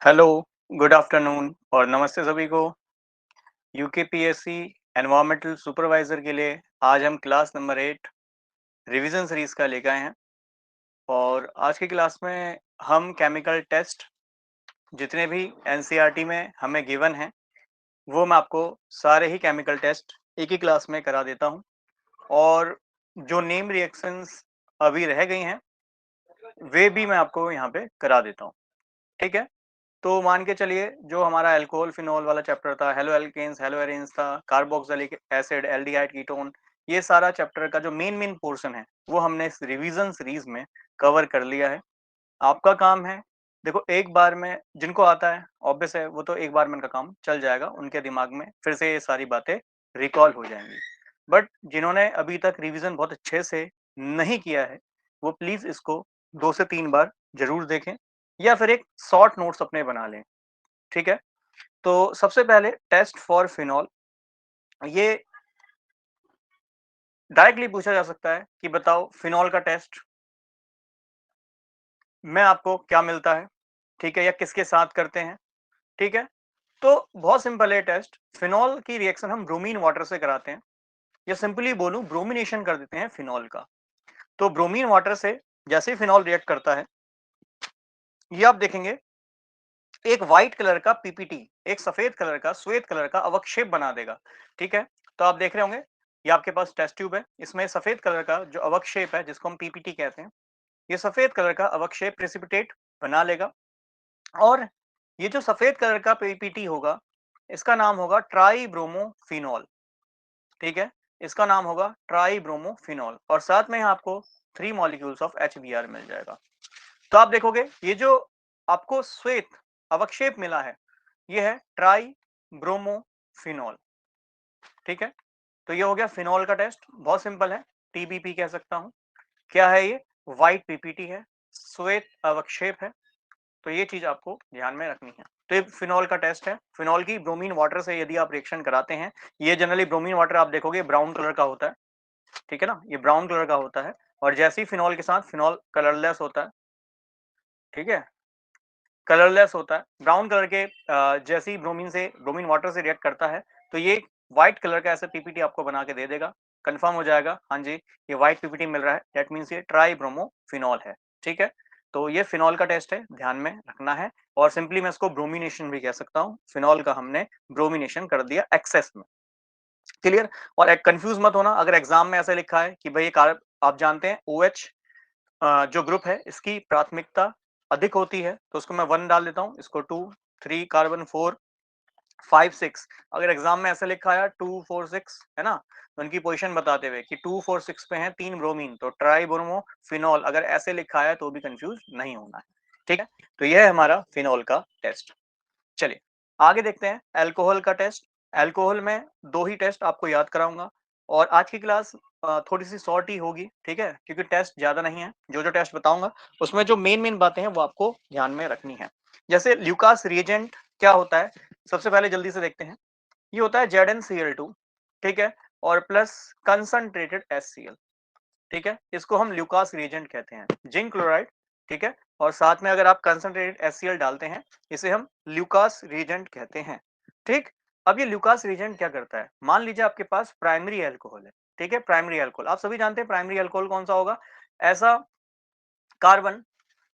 Hello, good afternoon और नमस्ते सभी को। यूकेपीएससी एनवायरमेंटल सुपरवाइजर के लिए आज हम क्लास नंबर 8 रिवीजन सीरीज का लेकर आए हैं और आज की क्लास में हम केमिकल टेस्ट जितने भी एनसीईआरटी में हमें गिवन हैं वो मैं आपको सारे ही केमिकल टेस्ट एक ही क्लास में करा देता हूं और जो नेम रिएक्शंस अभी रह गई हैं वे भी मैं आपको यहाँ पे करा देता हूँ। ठीक है, तो मान के चलिए जो हमारा अल्कोहल फिनॉल वाला चैप्टर था, हेलो एल्केन्स हेलो एरेन्स था, कार्बोक्सिलिक एसिड, एल्डिहाइड कीटोन, ये सारा चैप्टर का जो मेन पोर्शन है वो हमने इस रिवीजन सीरीज में कवर कर लिया है। आपका काम है, देखो एक बार में जिनको आता है ऑब्वियस है वो तो एक बार में उनका काम चल जाएगा, उनके दिमाग में फिर से ये सारी बातें रिकॉल हो जाएंगी। बट जिन्होंने अभी तक रिवीजन बहुत अच्छे से नहीं किया है वो प्लीज इसको 2 से 3 बार जरूर देखें या फिर एक शॉर्ट नोट्स अपने बना लें। ठीक है, तो सबसे पहले टेस्ट फॉर फिनॉल, ये डायरेक्टली पूछा जा सकता है कि बताओ फिनॉल का टेस्ट में आपको क्या मिलता है, ठीक है, या किसके साथ करते हैं। ठीक है, तो बहुत सिंपल है टेस्ट। फिनॉल की रिएक्शन हम ब्रोमीन वाटर से कराते हैं या सिंपली बोलूं ब्रोमिनेशन कर देते हैं फिनॉल का। तो ब्रोमीन वाटर से जैसे ही फिनॉल रिएक्ट करता है ये आप देखेंगे एक व्हाइट कलर का पीपीटी, एक सफेद कलर का श्वेत कलर का अवक्षेप बना देगा। ठीक है, तो आप देख रहे होंगे ये आपके पास टेस्ट ट्यूब है, इसमें सफेद कलर का जो अवक्षेप है जिसको हम पीपीटी कहते हैं, ये सफेद कलर का अवक्षेप प्रेसिपिटेट बना लेगा और ये जो सफेद कलर का पीपीटी होगा इसका नाम होगा ट्राईब्रोमोफिनॉल। ठीक है, इसका नाम होगा ट्राईब्रोमोफिनॉल और साथ में आपको 3 मॉलिक्यूल्स ऑफ HBr मिल जाएगा। तो आप देखोगे ये जो आपको श्वेत अवक्षेप मिला है ये है ट्राई ब्रोमोफिनॉल। ठीक है, तो ये हो गया फिनॉल का टेस्ट, बहुत सिंपल है, टीबीपी कह सकता हूं। क्या है ये? व्हाइट पीपीटी है, श्वेत अवक्षेप है, तो ये चीज आपको ध्यान में रखनी है। तो ये फिनॉल का टेस्ट है। फिनॉल की ब्रोमीन वाटर से यदि आप रिएक्शन कराते हैं, ये जनरली ब्रोमीन वाटर आप देखोगे ब्राउन कलर का होता है। ठीक है ना, ये ब्राउन कलर का होता है और जैसे ही फिनॉल के साथ फिनॉल कलरलेस होता है। ठीक है, कलरलेस होता है, ब्राउन कलर के जैसे ही ब्रोमीन वाटर से रिएक्ट करता है तो ये व्हाइट कलर का ऐसा पीपीटी आपको बना के दे देगा, कंफर्म हो जाएगा हाँ जी ये व्हाइट पीपीटी मिल रहा है, दैट मींस ये ट्राई ब्रोमोफिनॉल है। ठीक है, तो ये फिनॉल का टेस्ट है, ध्यान में रखना है और सिंपली मैं इसको ब्रोमिनेशन भी कह सकता हूँ। फिनॉल का हमने ब्रोमिनेशन कर दिया एक्सेस में। क्लियर, और एक कंफ्यूज मत होना अगर एग्जाम में ऐसा लिखा है कि भाई कार्ब, आप जानते हैं OH जो ग्रुप है इसकी प्राथमिकता अधिक होती है तो उसको मैं 1 डाल देता हूं, इसको 2, 3 कार्बन 4, 5, 6। अगर एग्जाम में ऐसा लिखा है 2, 4, 6 है ना, तो उनकी पोजीशन बताते हुए कि 2, 4, 6 पे हैं 3 ब्रोमीन, तो ट्राईब्रोमोफिनॉल अगर ऐसे लिखा है तो भी कंफ्यूज नहीं होना है। ठीक है, तो यह है हमारा फिनॉल का टेस्ट। चलिए आगे देखते हैं अल्कोहल का टेस्ट। अल्कोहल में 2 ही टेस्ट आपको याद कराऊंगा और आज की क्लास थोड़ी सी शॉर्ट ही होगी। ठीक है, क्योंकि टेस्ट ज्यादा नहीं है, जो जो टेस्ट बताऊंगा उसमें जो मेन बातें हैं वो आपको ध्यान में रखनी है। जैसे ल्यूकास रिएजेंट क्या होता है, सबसे पहले जल्दी से देखते हैं। ये होता है ZnCl2, ठीक है, और प्लस कंसंट्रेटेड HCl। ठीक है, इसको हम ल्यूकास रिएजेंट कहते हैं, जिंक क्लोराइड। ठीक है, और साथ में अगर आप कंसंट्रेटेड HCl डालते हैं इसे हम ल्यूकास रिएजेंट कहते हैं। ठीक, अब ये ल्यूकास रिएजेंट क्या करता है, मान लीजिए आपके पास प्राइमरी अल्कोहल है। ठीक है, प्राइमरी अल्कोहल आप सभी जानते हैं, प्राइमरी अल्कोहल कौन सा होगा, ऐसा कार्बन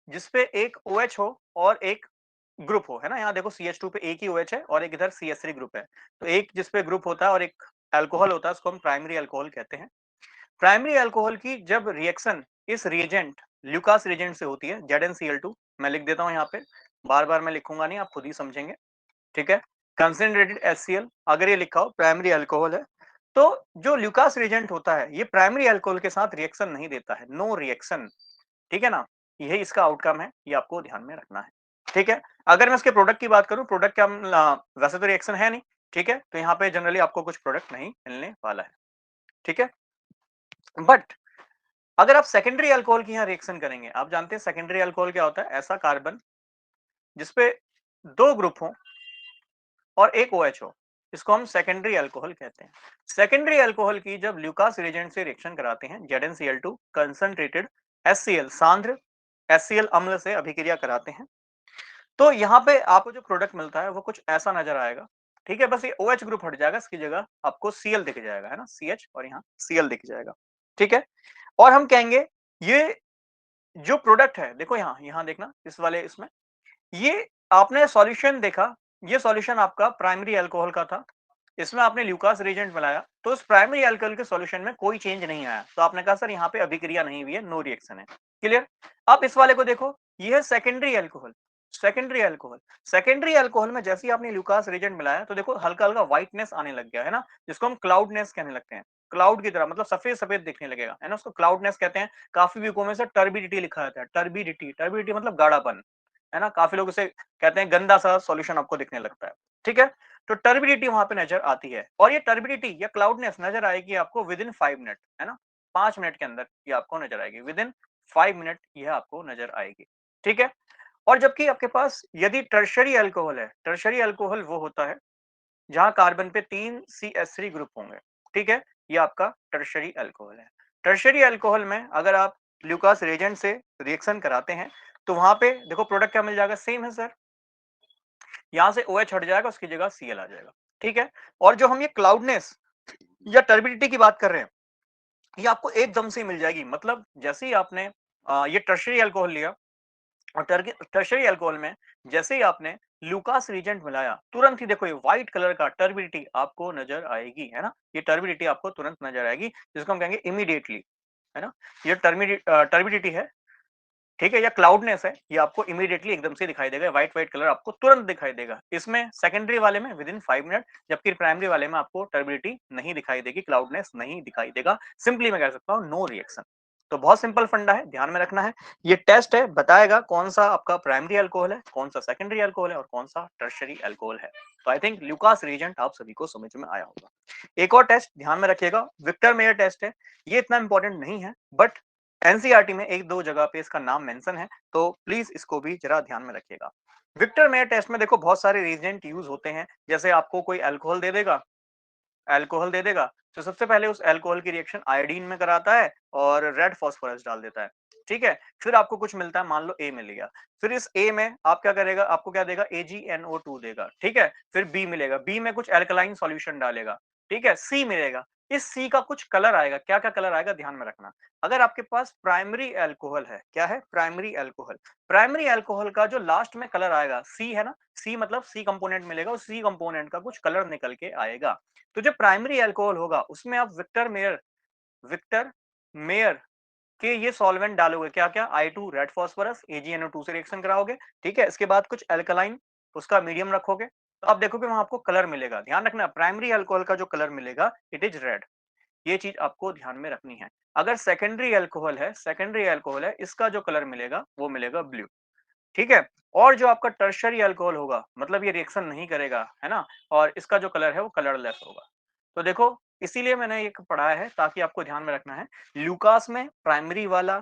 जिसपे एक OH हो और एक ग्रुप हो, है ना, यहाँ देखो CH2 पे एक ही OH है और एक इधर CH3 ग्रुप है, तो एक जिसपे ग्रुप होता है और एक अल्कोहल होता है उसको हम प्राइमरी अल्कोहल कहते हैं। प्राइमरी अल्कोहल की जब रिएक्शन इस रिएजेंट ल्यूकास रिएजेंट से होती है ZnCl2, मैं लिख देता हूं यहाँ पे, बार बार मैं लिखूंगा नहीं, आप खुद ही समझेंगे। ठीक है, कंसंट्रेटेड HCl अगर ये लिखा हो प्राइमरी अल्कोहल है, तो जो ल्यूकास रिएजेंट होता है ये प्राइमरी अल्कोहल के साथ रिएक्शन नहीं देता है, नो रिएक्शन। ठीक है ना, यही इसका आउटकम है, ये आपको ध्यान में रखना है। ठीक है, अगर मैं इसके प्रोडक्ट की बात करूं, प्रोडक्ट क्या वैसे तो रिएक्शन है नहीं। ठीक है, तो यहाँ पे जनरली आपको कुछ प्रोडक्ट नहीं मिलने वाला है। ठीक है, बट अगर आप सेकेंडरी अल्कोहल की यहाँ रिएक्शन करेंगे, आप जानते हैं सेकेंडरी अल्कोहल क्या होता है, ऐसा कार्बन जिसपे 2 ग्रुप हो और एक OH हो, इसको हम सेकेंडरी अल्कोहल कहते हैं। सेकेंडरी अल्कोहल की जब ल्यूकास रिएजेंट से रिएक्शन कराते हैं ZnCl2 कंसंट्रेटेड HCl सांद्र HCl अम्ल से अभिक्रिया कराते हैं, तो यहाँ पे आपको जो प्रोडक्ट मिलता है वो कुछ ऐसा नजर आएगा, ठीक है। बस ये OH ग्रुप हट जाएगा, इसकी जगह आपको Cl दिख जाएगा, है ना, CH और यहाँ Cl दिख जाएगा, ठीक है। और हम कहेंगे ये जो प्रोडक्ट है, देखो यहाँ यहाँ देखना इस वाले इसमें, ये आपने सॉल्यूशन देखा, ये सॉल्यूशन आपका प्राइमरी अल्कोहल का था, इसमें आपने ल्यूकास रिएजेंट मिलाया, तो उस प्राइमरी अल्कोहल के सॉल्यूशन में कोई चेंज नहीं आया, तो आपने कहा सर यहाँ पे अभिक्रिया नहीं हुई है, नो रिएक्शन है। क्लियर। आप इस वाले को देखो, ये है secondary alcohol. Secondary alcohol, secondary alcohol में जैसे ही आपने ल्यूकास रिएजेंट मिलाया तो देखो हल्का हल्का व्हाइटनेस आने लग गया, है ना, जिसको हम क्लाउडनेस कहने लगते हैं। क्लाउड की तरह, मतलब सफेद सफेद दिखने लगेगा, है ना, उसको क्लाउडनेस कहते हैं। काफी बुकों में से टर्बिडिटी लिखा जाता है, टर्बिडिटी, टर्बिडिटी मतलब गाढ़ापन, है ना। काफी लोग इसे कहते हैं गंदा सा सॉल्यूशन आपको दिखने लगता है, ठीक है। तो टर्बिडिटी वहां पे नजर आती है, और ये टर्बिडिटी या क्लाउडनेस नजर आएगी आपको विद इन 5 मिनट, है ना, 5 मिनट के अंदर ये आपको नजर आएगी, विद इन 5 मिनट यह आपको नजर आएगी, ठीक है। और जबकि आपके पास यदि टर्शरी अल्कोहल है, टर्शरी अल्कोहल वो होता है जहां कार्बन पे 3 CH3 ग्रुप होंगे, ठीक है, ये आपका टर्शरी अल्कोहल है। टर्शरी अल्कोहल में अगर आप ल्यूकास रिएजेंट से रिएक्शन कराते हैं तो वहां पे देखो प्रोडक्ट क्या मिल जाएगा, सेम है सर, यहां से OH हट जाएगा, उसकी जगह Cl आ जाएगा, ठीक है। और जो हम ये क्लाउडनेस या टर्बिडिटी की बात कर रहे हैं, ये आपको एकदम से मिल जाएगी, मतलब जैसे ही आपने ये टर्शरी अल्कोहल लिया, और टर्शरी अल्कोहल में जैसे ही आपने ल्यूकास रिएजेंट मिलाया, तुरंत ही देखो ये व्हाइट कलर का टर्बिडिटी आपको नजर आएगी, है ना, ये टर्बिडिटी आपको तुरंत नजर आएगी, जिसको हम कहेंगे इमीडिएटली, है ना। ये टर्बिडिटी है, ठीक है, या क्लाउडनेस है, ये आपको इमीडिएटली एकदम से दिखाई देगा, व्हाइट व्हाइट कलर आपको तुरंत दिखाई देगा। इसमें सेकेंडरी वाले में विद इन 5 मिनट, जबकि प्राइमरी वाले में आपको टर्बिडिटी नहीं दिखाई देगी, क्लाउडनेस नहीं दिखाई देगा। सिंपली मैं कह सकता हूँ नो रिएक्शन। तो बहुत सिंपल फंडा है, ध्यान में रखना है। ये टेस्ट है, बताएगा कौन सा आपका प्राइमरी अल्कोहल है, कौन सा सेकेंडरी अल्कोहल है और कौन सा टर्शरी अल्कोहल है। तो आई थिंक ल्यूकास रिएजेंट आप सभी को समझ में आया होगा। एक और टेस्ट ध्यान में रखिएगा, विक्टर मेयर टेस्ट है। ये इतना इंपॉर्टेंट नहीं है, बट एनसीईआरटी में एक दो जगह पे इसका नाम मेंशन है, तो प्लीज इसको भी जरा ध्यान में रखिएगा। विक्टर मेयर टेस्ट में देखो बहुत सारे रिएजेंट यूज होते हैं, जैसे आपको कोई अल्कोहल दे देगा, अल्कोहल दे देगा, तो सबसे पहले उस अल्कोहल की रिएक्शन आयोडीन में कराता है और रेड फास्फोरस डाल देता है, ठीक है। फिर आपको कुछ मिलता है, मान लो ए मिल गया, फिर इस ए में आप क्या करेगा, आपको क्या देगा, AgNO2 देगा, ठीक है। फिर बी मिलेगा, बी में कुछ अल्कलाइन सॉल्यूशन डालेगा, ठीक है। सी मिलेगा, इस सी का कुछ कलर आएगा, क्या क्या कलर आएगा ध्यान में रखना। अगर आपके पास प्राइमरी अल्कोहल है, क्या है, प्राइमरी अल्कोहल, प्राइमरी अल्कोहल का जो लास्ट में कलर आएगा सी, है ना, सी मतलब सी कंपोनेंट मिलेगा, उस सी कंपोनेंट का कुछ कलर निकल के आएगा। तो जो प्राइमरी अल्कोहल होगा उसमें आप विक्टर मेयर के ये सॉल्वेंट डालोगे, क्या क्या, I2 रेड फास्फोरस, AgNO2 से रिएक्शन कराओगे, ठीक है। इसके बाद कुछ अल्कलाइन उसका मीडियम रखोगे, तो आप देखोगे वहां आपको कलर मिलेगा। ध्यान रखना, प्राइमरी अल्कोहल का जो कलर मिलेगा इट इज रेड, ये चीज आपको ध्यान में रखनी है। अगर सेकेंडरी अल्कोहल है, सेकेंडरी अल्कोहल है, इसका जो कलर मिलेगा वो मिलेगा ब्लू, ठीक है। और जो आपका टर्शरी अल्कोहल होगा, मतलब ये रिएक्शन नहीं करेगा, है ना, और इसका जो कलर है वो कलरलेस होगा। तो देखो, इसीलिए मैंने ये पढ़ाया है ताकि आपको ध्यान में रखना है। ल्यूकास में प्राइमरी वाला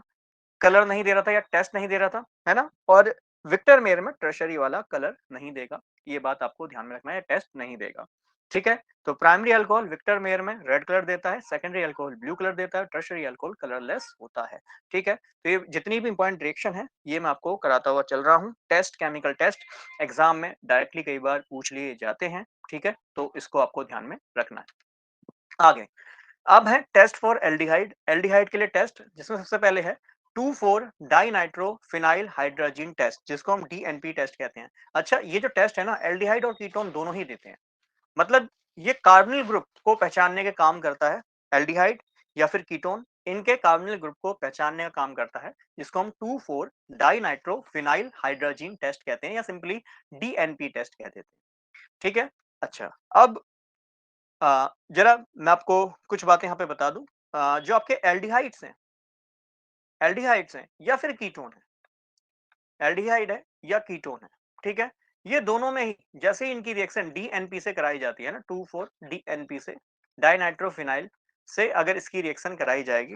कलर नहीं दे रहा था या टेस्ट नहीं दे रहा था, है ना, और विक्टर मेयर में टर्शरी वाला कलर नहीं देगा, ये बात आपको ध्यान में रखना है, टेस्ट नहीं देगा, ठीक है। तो प्राइमरी अल्कोहल विक्टर मेयर में रेड कलर देता है, सेकेंडरी अल्कोहल ब्लू कलर देता है, टर्शरी अल्कोहल कलरलेस होता है, ठीक है। तो ये जितनी भी इंपॉर्टेंट रिएक्शन है ये मैं आपको कराता हुआ चल रहा हूँ। टेस्ट, केमिकल टेस्ट एग्जाम में डायरेक्टली कई बार पूछ लिए जाते हैं, ठीक है, तो इसको आपको ध्यान में रखना है। आगे अब है टेस्ट फॉर एल्डिहाइड, एल्डिहाइड के लिए टेस्ट, जिसमें सबसे पहले है 2,4 डाइनाइट्रो फिनाइल हाइड्रोजन टेस्ट, जिसको हम DNP टेस्ट कहते हैं। अच्छा, ये जो टेस्ट है ना, एल्डिहाइड और कीटोन दोनों ही देते हैं, मतलब ये कार्बोनिल ग्रुप को पहचानने के काम करता है, एल्डिहाइड या फिर कीटोन, इनके कार्बोनिल ग्रुप को पहचानने का काम करता है, जिसको हम 2,4 डाइनाइट्रो फिनाइल हाइड्रोजन टेस्ट कहते हैं, या सिंपली DNP टेस्ट कहते थे, ठीक है। अच्छा, अब जरा मैं आपको कुछ बातें यहाँ पे बता दूं। जो आपके एल्डिहाइड्स हैं या फिर कीटोन है, एल्डिहाइड है या कीटोन है, ठीक है, ये दोनों में ही जैसे ही इनकी रिएक्शन DNP से कराई जाती है ना, 2,4 DNP से, डाइनाइट्रोफिनाइल से अगर इसकी रिएक्शन कराई जाएगी,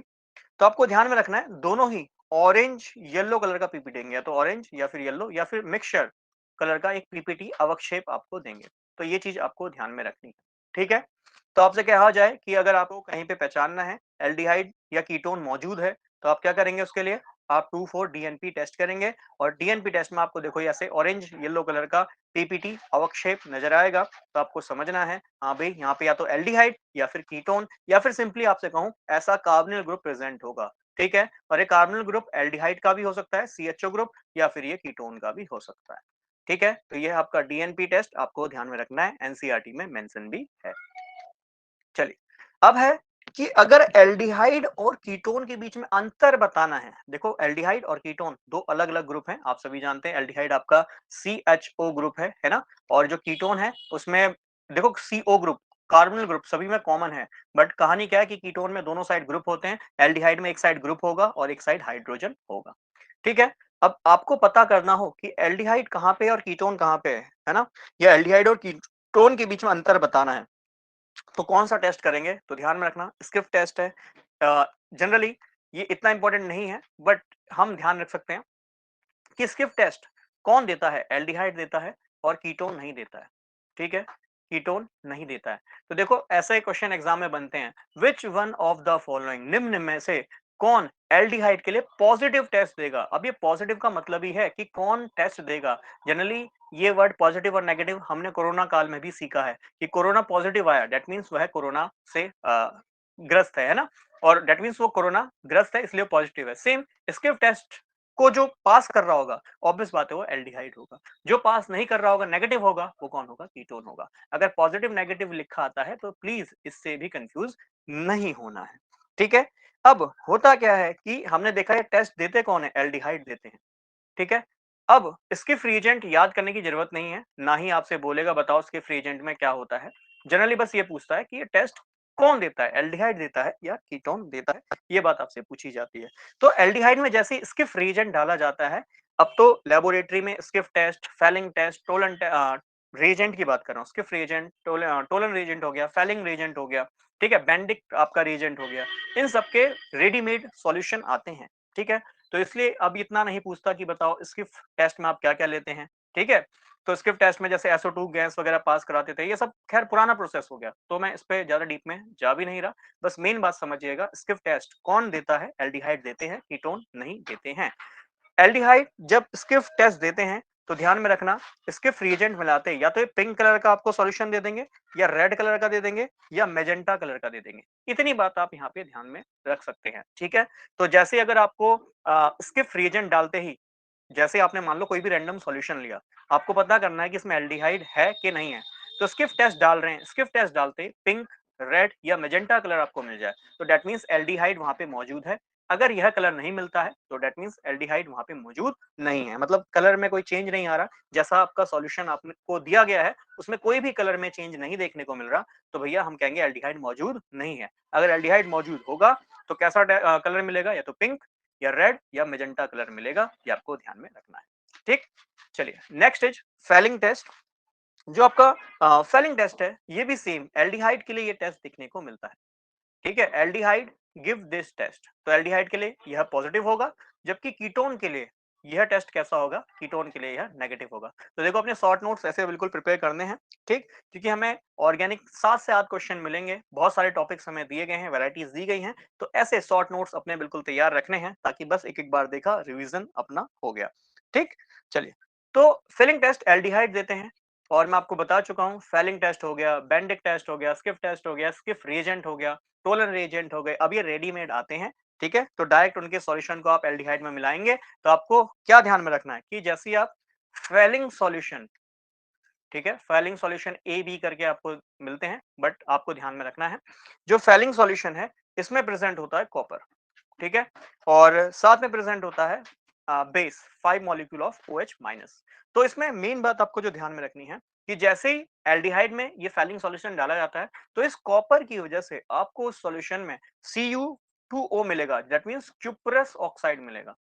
तो आपको ध्यान में रखना है दोनों ही ऑरेंज येलो कलर का पीपी देंगे, या तो ऑरेंज या फिर येलो या फिर मिक्सचर कलर का एक पीपीटी अवक्षेप आपको देंगे। तो ये चीज आपको ध्यान में रखनी है, ठीक है। तो आपसे कहा जाए कि अगर आपको कहीं पे पहचानना है एल्डिहाइड या कीटोन मौजूद है, तो आप क्या करेंगे उसके लिए, आप 2,4 डीएनपी टेस्ट करेंगे और डीएनपी टेस्ट में आपको देखो ऐसे ऑरेंज येलो कलर का पीपीटी अवक्षेप नजर आएगा, तो आपको समझना है हाँ भाई यहाँ पे या तो एल्डिहाइड या फिर कीटोन या फिर सिंपली आपसे कहूं ऐसा कार्बोनिल ग्रुप प्रेजेंट होगा। ठीक है, और ये कार्बोनिल ग्रुप एल्डिहाइड का भी हो सकता है सीएचओ ग्रुप या फिर ये कीटोन का भी हो सकता है। ठीक है, तो ये आपका डीएनपी टेस्ट आपको ध्यान में रखना है, एनसीईआरटी में मेंशन भी है। चलिए, अब है कि अगर एल्डिहाइड और कीटोन के बीच में अंतर बताना है, देखो एल्डिहाइड और कीटोन दो अलग अलग ग्रुप हैं, आप सभी जानते हैं एल्डिहाइड आपका CHO ग्रुप है ना, और जो कीटोन है उसमें देखो CO ग्रुप कार्बोनिल ग्रुप सभी में कॉमन है, बट कहानी क्या है कि कीटोन में दोनों साइड ग्रुप होते हैं, एल्डिहाइड में एक साइड ग्रुप होगा और एक साइड हाइड्रोजन होगा। ठीक है, अब आपको पता करना हो कि एल्डिहाइड कहाँ पे है और कीटोन कहाँ पे है ना, या एल्डिहाइड और कीटोन के बीच में अंतर बताना है, तो कौन सा टेस्ट करेंगे, तो ध्यान में रखना स्किप टेस्ट है। जनरली ये इतना इंपॉर्टेंट नहीं है, बट हम ध्यान रख सकते हैं कि स्किप टेस्ट कौन देता है, एल्डिहाइड देता है और कीटोन नहीं देता है। ठीक है, कीटोन नहीं देता है। तो देखो ऐसे क्वेश्चन एग्जाम में बनते हैं, which one of the following, निम्न में से कौन एल्डिहाइड के लिए पॉजिटिव टेस्ट देगा। अब ये पॉजिटिव का मतलब ही है कि कौन टेस्ट देगा। जनरली ये वर्ड पॉजिटिव और नेगेटिव हमने कोरोना काल में भी सीखा है कि कोरोना पॉजिटिव आया दैट मींस वह कोरोना से ग्रस्त है ना, और दैट मींस वो कोरोना ग्रस्त है इसलिए पॉजिटिव है। सेम स्किप टेस्ट को जो पास कर रहा होगा ऑब्वियस बात है वो एल्डिहाइड होगा, जो पास नहीं कर रहा होगा नेगेटिव होगा वो कौन होगा, कीटोन होगा। अगर पॉजिटिव नेगेटिव लिखा आता है तो प्लीज इससे भी कंफ्यूज नहीं होना है। ठीक है, अब होता क्या है कि हमने देखा है टेस्ट देते कौन है, एल्डिहाइड देते हैं। ठीक है, अब इसके फ्री एजेंट याद करने की जरूरत नहीं है, ना ही आपसे बोलेगा बताओ इसके फ्री एजेंट में क्या होता है। जनरली बस ये पूछता है कि ये टेस्ट कौन देता है, एल्डिहाइड देता है या कीटोन देता है, ये बात आपसे पूछी जाती है। तो एल्डिहाइड में जैसे इसके फ्री एजेंट डाला जाता है, अब तो लेबोरेटरी में Schiff test, Fehling test, Tollen reagent की बात कर रहा हूँ, स्किफ रेजेंट, टोलन रेजेंट हो गया, फेलिंग रेजेंट हो गया, ठीक है, बेंडिक आपका रेजेंट हो गया, इन सबके रेडीमेड सॉल्यूशन आते हैं। ठीक है, तो इसलिए अब इतना नहीं पूछता कि बताओ स्किफ टेस्ट में आप क्या क्या लेते हैं। ठीक है, तो स्किफ टेस्ट में जैसे SO2 गैस वगैरह पास कराते थे, ये सब खैर पुराना प्रोसेस हो गया, तो मैं इस पे ज्यादा डीप में जा भी नहीं रहा। बस मेन बात समझिएगा, स्किफ टेस्ट कौन देता है, एल्डिहाइड देते हैं, कीटोन नहीं देते हैं। एल्डिहाइड जब स्किफ टेस्ट देते हैं तो ध्यान में रखना, स्किफ रिएजेंट मिलाते हैं या तो ये पिंक कलर का आपको सॉल्यूशन दे देंगे, या रेड कलर का दे देंगे, या मेजेंटा कलर का दे देंगे। इतनी बात आप यहाँ पे ध्यान में रख सकते हैं। ठीक है, तो जैसे अगर आपको स्किफ रिएजेंट डालते ही, जैसे आपने मान लो कोई भी रैंडम सॉल्यूशन लिया, आपको पता करना है कि इसमें एल्डिहाइड है कि नहीं है, तो स्किफ टेस्ट डाल रहे हैं, स्किफ टेस्ट डालते पिंक, रेड या मेजेंटा कलर आपको मिल जाए तो दैट मींस एल्डिहाइड वहां पे मौजूद है। अगर यह कलर नहीं मिलता है तो दैट मींस एल्डिहाइड वहां पे मौजूद नहीं है, मतलब कलर में कोई चेंज नहीं आ रहा, जैसा आपका सॉल्यूशन आपको दिया गया है उसमें कोई भी कलर में चेंज नहीं देखने को मिल रहा, तो भैया हम कहेंगे एल्डिहाइड मौजूद नहीं है। अगर एल्डिहाइड मौजूद होगा तो कैसा कलर मिलेगा, या तो पिंक या रेड या मेजेंटा कलर मिलेगा, ये आपको ध्यान में रखना है। ठीक, चलिए नेक्स्ट इज फेलिंग टेस्ट। जो आपका फेलिंग टेस्ट है ये भी सेम एल्डिहाइड के लिए ये टेस्ट दिखने को मिलता है। ठीक है, एल्डिहाइड गिव दिस टेस्ट, तो एल्डिहाइड के लिए यह पॉजिटिव होगा, जबकि कीटोन के लिए यह टेस्ट कैसा होगा, कीटोन के लिए यह नेगेटिव होगा। तो देखो अपने शॉर्ट नोट्स ऐसे बिल्कुल प्रिपेयर करने हैं। ठीक, क्योंकि हमें ऑर्गेनिक 7 से 8 क्वेश्चन मिलेंगे, बहुत सारे टॉपिक्स हमें दिए गए हैं, वैरायटीज दी गई हैं, तो ऐसे शॉर्ट नोट्स अपने बिल्कुल तैयार रखने हैं ताकि बस एक एक बार देखा रिविजन अपना हो गया। ठीक, चलिए, तो फिलिंग टेस्ट एल्डिहाइड देते हैं, और मैं आपको बता चुका हूं फेलिंग टेस्ट हो गया, बेंडिक टेस्ट हो गया, स्किफ टेस्ट हो गया, स्किफ रिएजेंट हो गया, टोलन रिएजेंट हो गए, अब ये रेडीमेड आते हैं। ठीक है, तो डायरेक्ट उनके सॉल्यूशन को आप एल्डिहाइड में मिलाएंगे, तो आपको क्या ध्यान में रखना है कि जैसे आप फेलिंग सॉल्यूशन, ठीक है, फेलिंग सॉल्यूशन ए बी करके आपको मिलते हैं, बट आपको ध्यान में रखना है जो फेलिंग सॉल्यूशन है इसमें प्रेजेंट होता है कॉपर। ठीक है, और साथ में प्रेजेंट होता है base 5 molecule of OH minus. तो इसमें मेन बात आपको जो ध्यान में रखनी है कि जैसे ही एल्डिहाइड में ये फेलिंग सॉल्यूशन डाला जाता है तो इस कॉपर की वजह से आपको उस सॉल्यूशन में Cu2O मिलेगा, दैट मींस क्यूप्रस ऑक्साइड मिलेगा,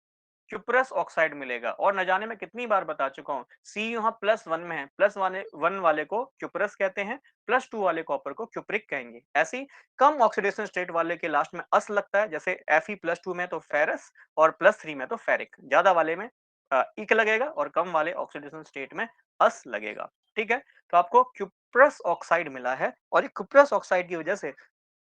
क्यूप्रस ऑक्साइड मिलेगा। और न जाने मैं कितनी बार बता चुका हूँ, सी यहाँ +1 में है, +1 वाले को क्यूप्रस कहते हैं, +2 वाले कॉपर को क्यूप्रिक कहेंगे। ऐसे ही कम ऑक्सीडेशन स्टेट वाले के लास्ट में अस लगता है, जैसे Fe+2 में तो फेरस और +3 में तो फेरिक, ज्यादा वाले में इक लगेगा और कम वाले ऑक्सीडेशन स्टेट में अस लगेगा। ठीक है, तो आपको क्यूप्रस ऑक्साइड मिला है और ये क्यूप्रस ऑक्साइड की वजह से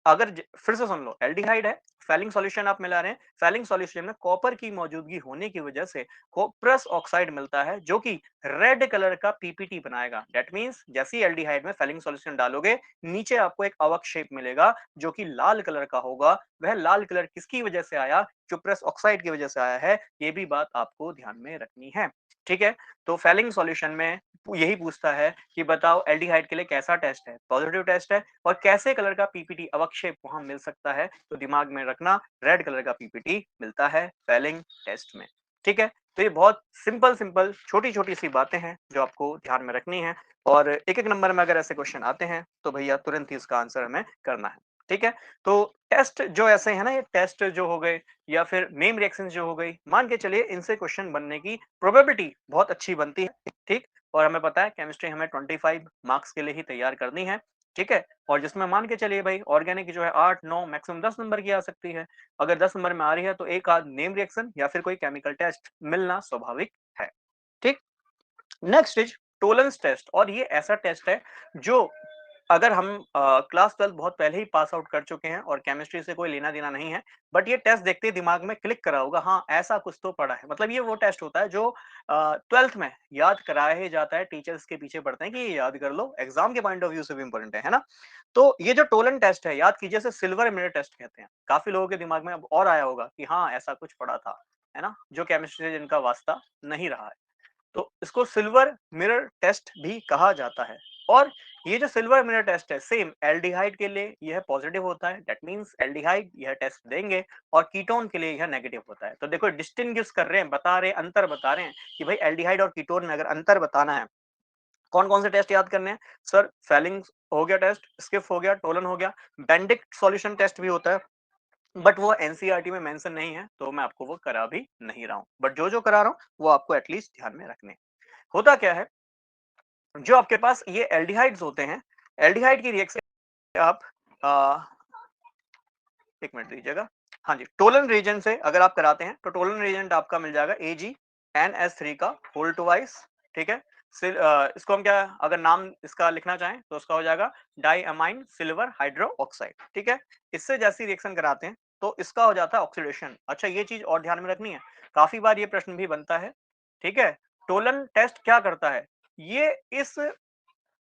अगर फिर से सुन लो, एल्डिहाइड है, फैलिंग सॉल्यूशन आप मिला रहे हैं, फैलिंग सॉल्यूशन में कॉपर की मौजूदगी होने की वजह से कोप्रस ऑक्साइड मिलता है जो कि रेड कलर का पीपीटी बनाएगा। दैट मींस जैसे ही एल्डिहाइड में फैलिंग सॉल्यूशन डालोगे, नीचे आपको एक अवक शेप मिलेगा जो कि लाल कलर का होगा। वह लाल कलर किसकी वजह से आया? कुप्रस ऑक्साइड की वजह से आया है। ये भी बात आपको ध्यान में रखनी है। ठीक है, तो फैलिंग सॉल्यूशन में यही पूछता है कि बताओ एल्डिहाइड के लिए कैसा टेस्ट है? पॉजिटिव टेस्ट है। और कैसे कलर का पीपीटी अवक्षेप वहां मिल सकता है? तो दिमाग में रखना, रेड कलर का पीपीटी मिलता है फैलिंग टेस्ट में। ठीक है, तो ये बहुत सिंपल सिंपल छोटी छोटी सी बातें हैं जो आपको ध्यान में रखनी है। और एक एक नंबर में अगर ऐसे क्वेश्चन आते हैं तो भैया तुरंत ही इसका आंसर हमें करना है। ठीक है, तो टेस्ट जो ऐसे है ना, ये टेस्ट जो हो गए या फिर नेम रिएक्शन जो हो गई, मान के चलिए इनसे क्वेश्चन बनने की प्रोबेबिलिटी बहुत अच्छी बनती है। ठीक, और हमें पता है केमिस्ट्री हमें 25 मार्क्स के लिए ही तैयार करनी है। ठीक है, और जिसमें मान के चलिए भाई ऑर्गेनिक जो है 8 9 मैक्सिमम 10 नंबर की आ सकती है। अगर 10 नंबर में आ रही है तो एक आध नेम रिएक्शन या फिर कोई केमिकल टेस्ट मिलना स्वाभाविक है। ठीक, नेक्स्ट इज टोलेंस टेस्ट। और ये ऐसा टेस्ट है जो अगर हम क्लास 12 बहुत पहले ही पास आउट कर चुके हैं और केमिस्ट्री से कोई लेना देना नहीं है, बट ये टेस्ट देखते ही दिमाग में क्लिक करा होगा, हाँ ऐसा कुछ तो पढ़ा है। मतलब ये वो टेस्ट होता है जो 12th में याद कराया ही जाता है, टीचर्स के पीछे पड़ते हैं कि ये याद कर लो, एग्जाम के पॉइंट ऑफ व्यू से भी इंपॉर्टेंट है ना। तो ये जो टोलन टेस्ट है, याद कीजिए, इसे सिल्वर मिरर टेस्ट कहते हैं। काफी लोगों के दिमाग में अब और आया होगा कि हाँ ऐसा कुछ पढ़ा था, है ना, जो केमिस्ट्री से जिनका वास्ता नहीं रहा है। तो इसको सिल्वर मिरर टेस्ट भी कहा जाता है। और ये जो सिल्वर मिरर टेस्ट है, सेम एल्डिहाइड के लिए यह पॉजिटिव होता है। दैट मींस एल्डिहाइड यह टेस्ट देंगे, और कीटोन के लिए यह नेगेटिव होता है। तो देखो डिस्टिंग्विश कर रहे हैं, बता रहे हैं, अंतर बता रहे हैं कि भाई एल्डिहाइड और कीटोन में अगर अंतर बताना है, कौन कौन से टेस्ट याद करने हैं सर? फेलिंग हो गया टेस्ट, स्किफ हो गया, टोलन हो गया, बेंडिक सॉल्यूशन टेस्ट भी होता है, बट वो एनसीईआरटी में मेंशन नहीं है तो मैं आपको वो करा भी नहीं रहा हूं। बट जो जो करा रहा हूं वो आपको एटलीस्ट ध्यान में रखने। होता क्या है, जो आपके पास ये एल्डिहाइड्स होते हैं, एल्डिहाइड की रिएक्शन आप आ, एक मिनट दीजिएगा। हाँ जी, टोलन रीजन से अगर आप कराते हैं तो टोलन रीजेंट आपका मिल जाएगा AgNH3 का होल ट्वाइस। ठीक है, इसको हम क्या, अगर नाम इसका लिखना चाहें तो उसका हो जाएगा डाइअमाइन सिल्वर हाइड्रो ऑक्साइड। ठीक है, इससे जैसी रिएक्शन कराते हैं तो इसका हो जाता है ऑक्सीडेशन। अच्छा, ये चीज और ध्यान में रखनी है, काफी बार ये प्रश्न भी बनता है। ठीक है, टोलन टेस्ट क्या करता है? ये इस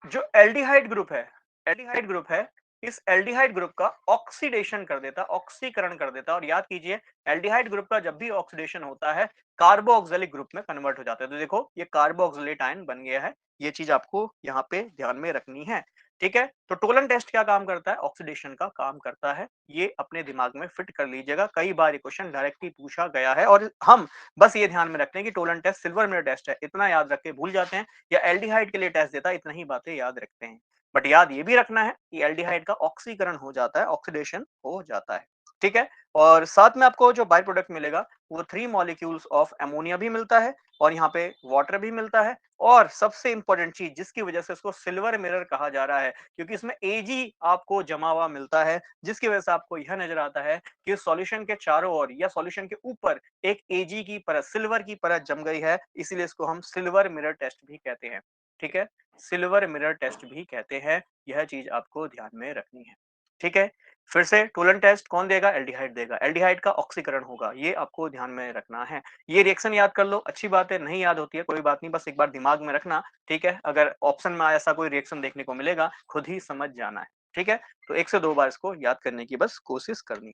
जो एल्डिहाइड ग्रुप है, एल्डिहाइड ग्रुप है, इस एल्डिहाइड ग्रुप का ऑक्सीडेशन कर देता, ऑक्सीकरण कर देता। और याद कीजिए, एल्डिहाइड ग्रुप का जब भी ऑक्सीडेशन होता है कार्बोक्सिलिक ग्रुप में कन्वर्ट हो जाता है। तो देखो ये कार्बोक्सिलेट आयन बन गया है। ये चीज आपको यहाँ पे ध्यान में रखनी है। ठीक है, तो टोलन टेस्ट क्या काम करता है? ऑक्सीडेशन का काम करता है। ये अपने दिमाग में फिट कर लीजिएगा, कई बार ये क्वेश्चन डायरेक्टली पूछा गया है। और हम बस ये ध्यान में रखते हैं कि Tollens test silver mirror test है, इतना याद रख के भूल जाते हैं, या एल्डिहाइड के लिए टेस्ट देता है, इतना ही बातें याद रखते हैं। बट याद ये भी रखना है कि एल्डिहाइड का ऑक्सीकरण हो जाता है, ऑक्सीडेशन हो जाता है। ठीक है, और साथ में आपको जो बाय प्रोडक्ट मिलेगा वो 3 मॉलिक्यूल्स ऑफ अमोनिया भी मिलता है, और यहाँ पे वाटर भी मिलता है। और सबसे इंपॉर्टेंट चीज जिसकी वजह से इसको सिल्वर मिरर कहा जा रहा है, क्योंकि इसमें एजी आपको जमा हुआ मिलता है, जिसकी वजह से आपको यह नजर आता है कि सॉल्यूशन के चारों ओर या सॉल्यूशन के ऊपर एक एजी की परत, सिल्वर की परत जम गई है, इसीलिए इसको हम सिल्वर मिरर टेस्ट भी कहते हैं। ठीक है, सिल्वर मिरर टेस्ट भी कहते हैं। यह चीज आपको ध्यान में रखनी है। ठीक है, फिर से टोलन टेस्ट कौन देगा? एल्डिहाइड देगा, एल्डिहाइड का ऑक्सीकरण होगा, ये आपको ध्यान में रखना है। ये रिएक्शन याद कर लो, अच्छी बात है, नहीं याद होती है कोई बात नहीं, बस एक बार दिमाग में रखना। ठीक है, अगर ऑप्शन में ऐसा कोई रिएक्शन देखने को मिलेगा खुद ही समझ जाना है। ठीक है, तो 1 से 2 बार इसको याद करने की बस कोशिश करनी।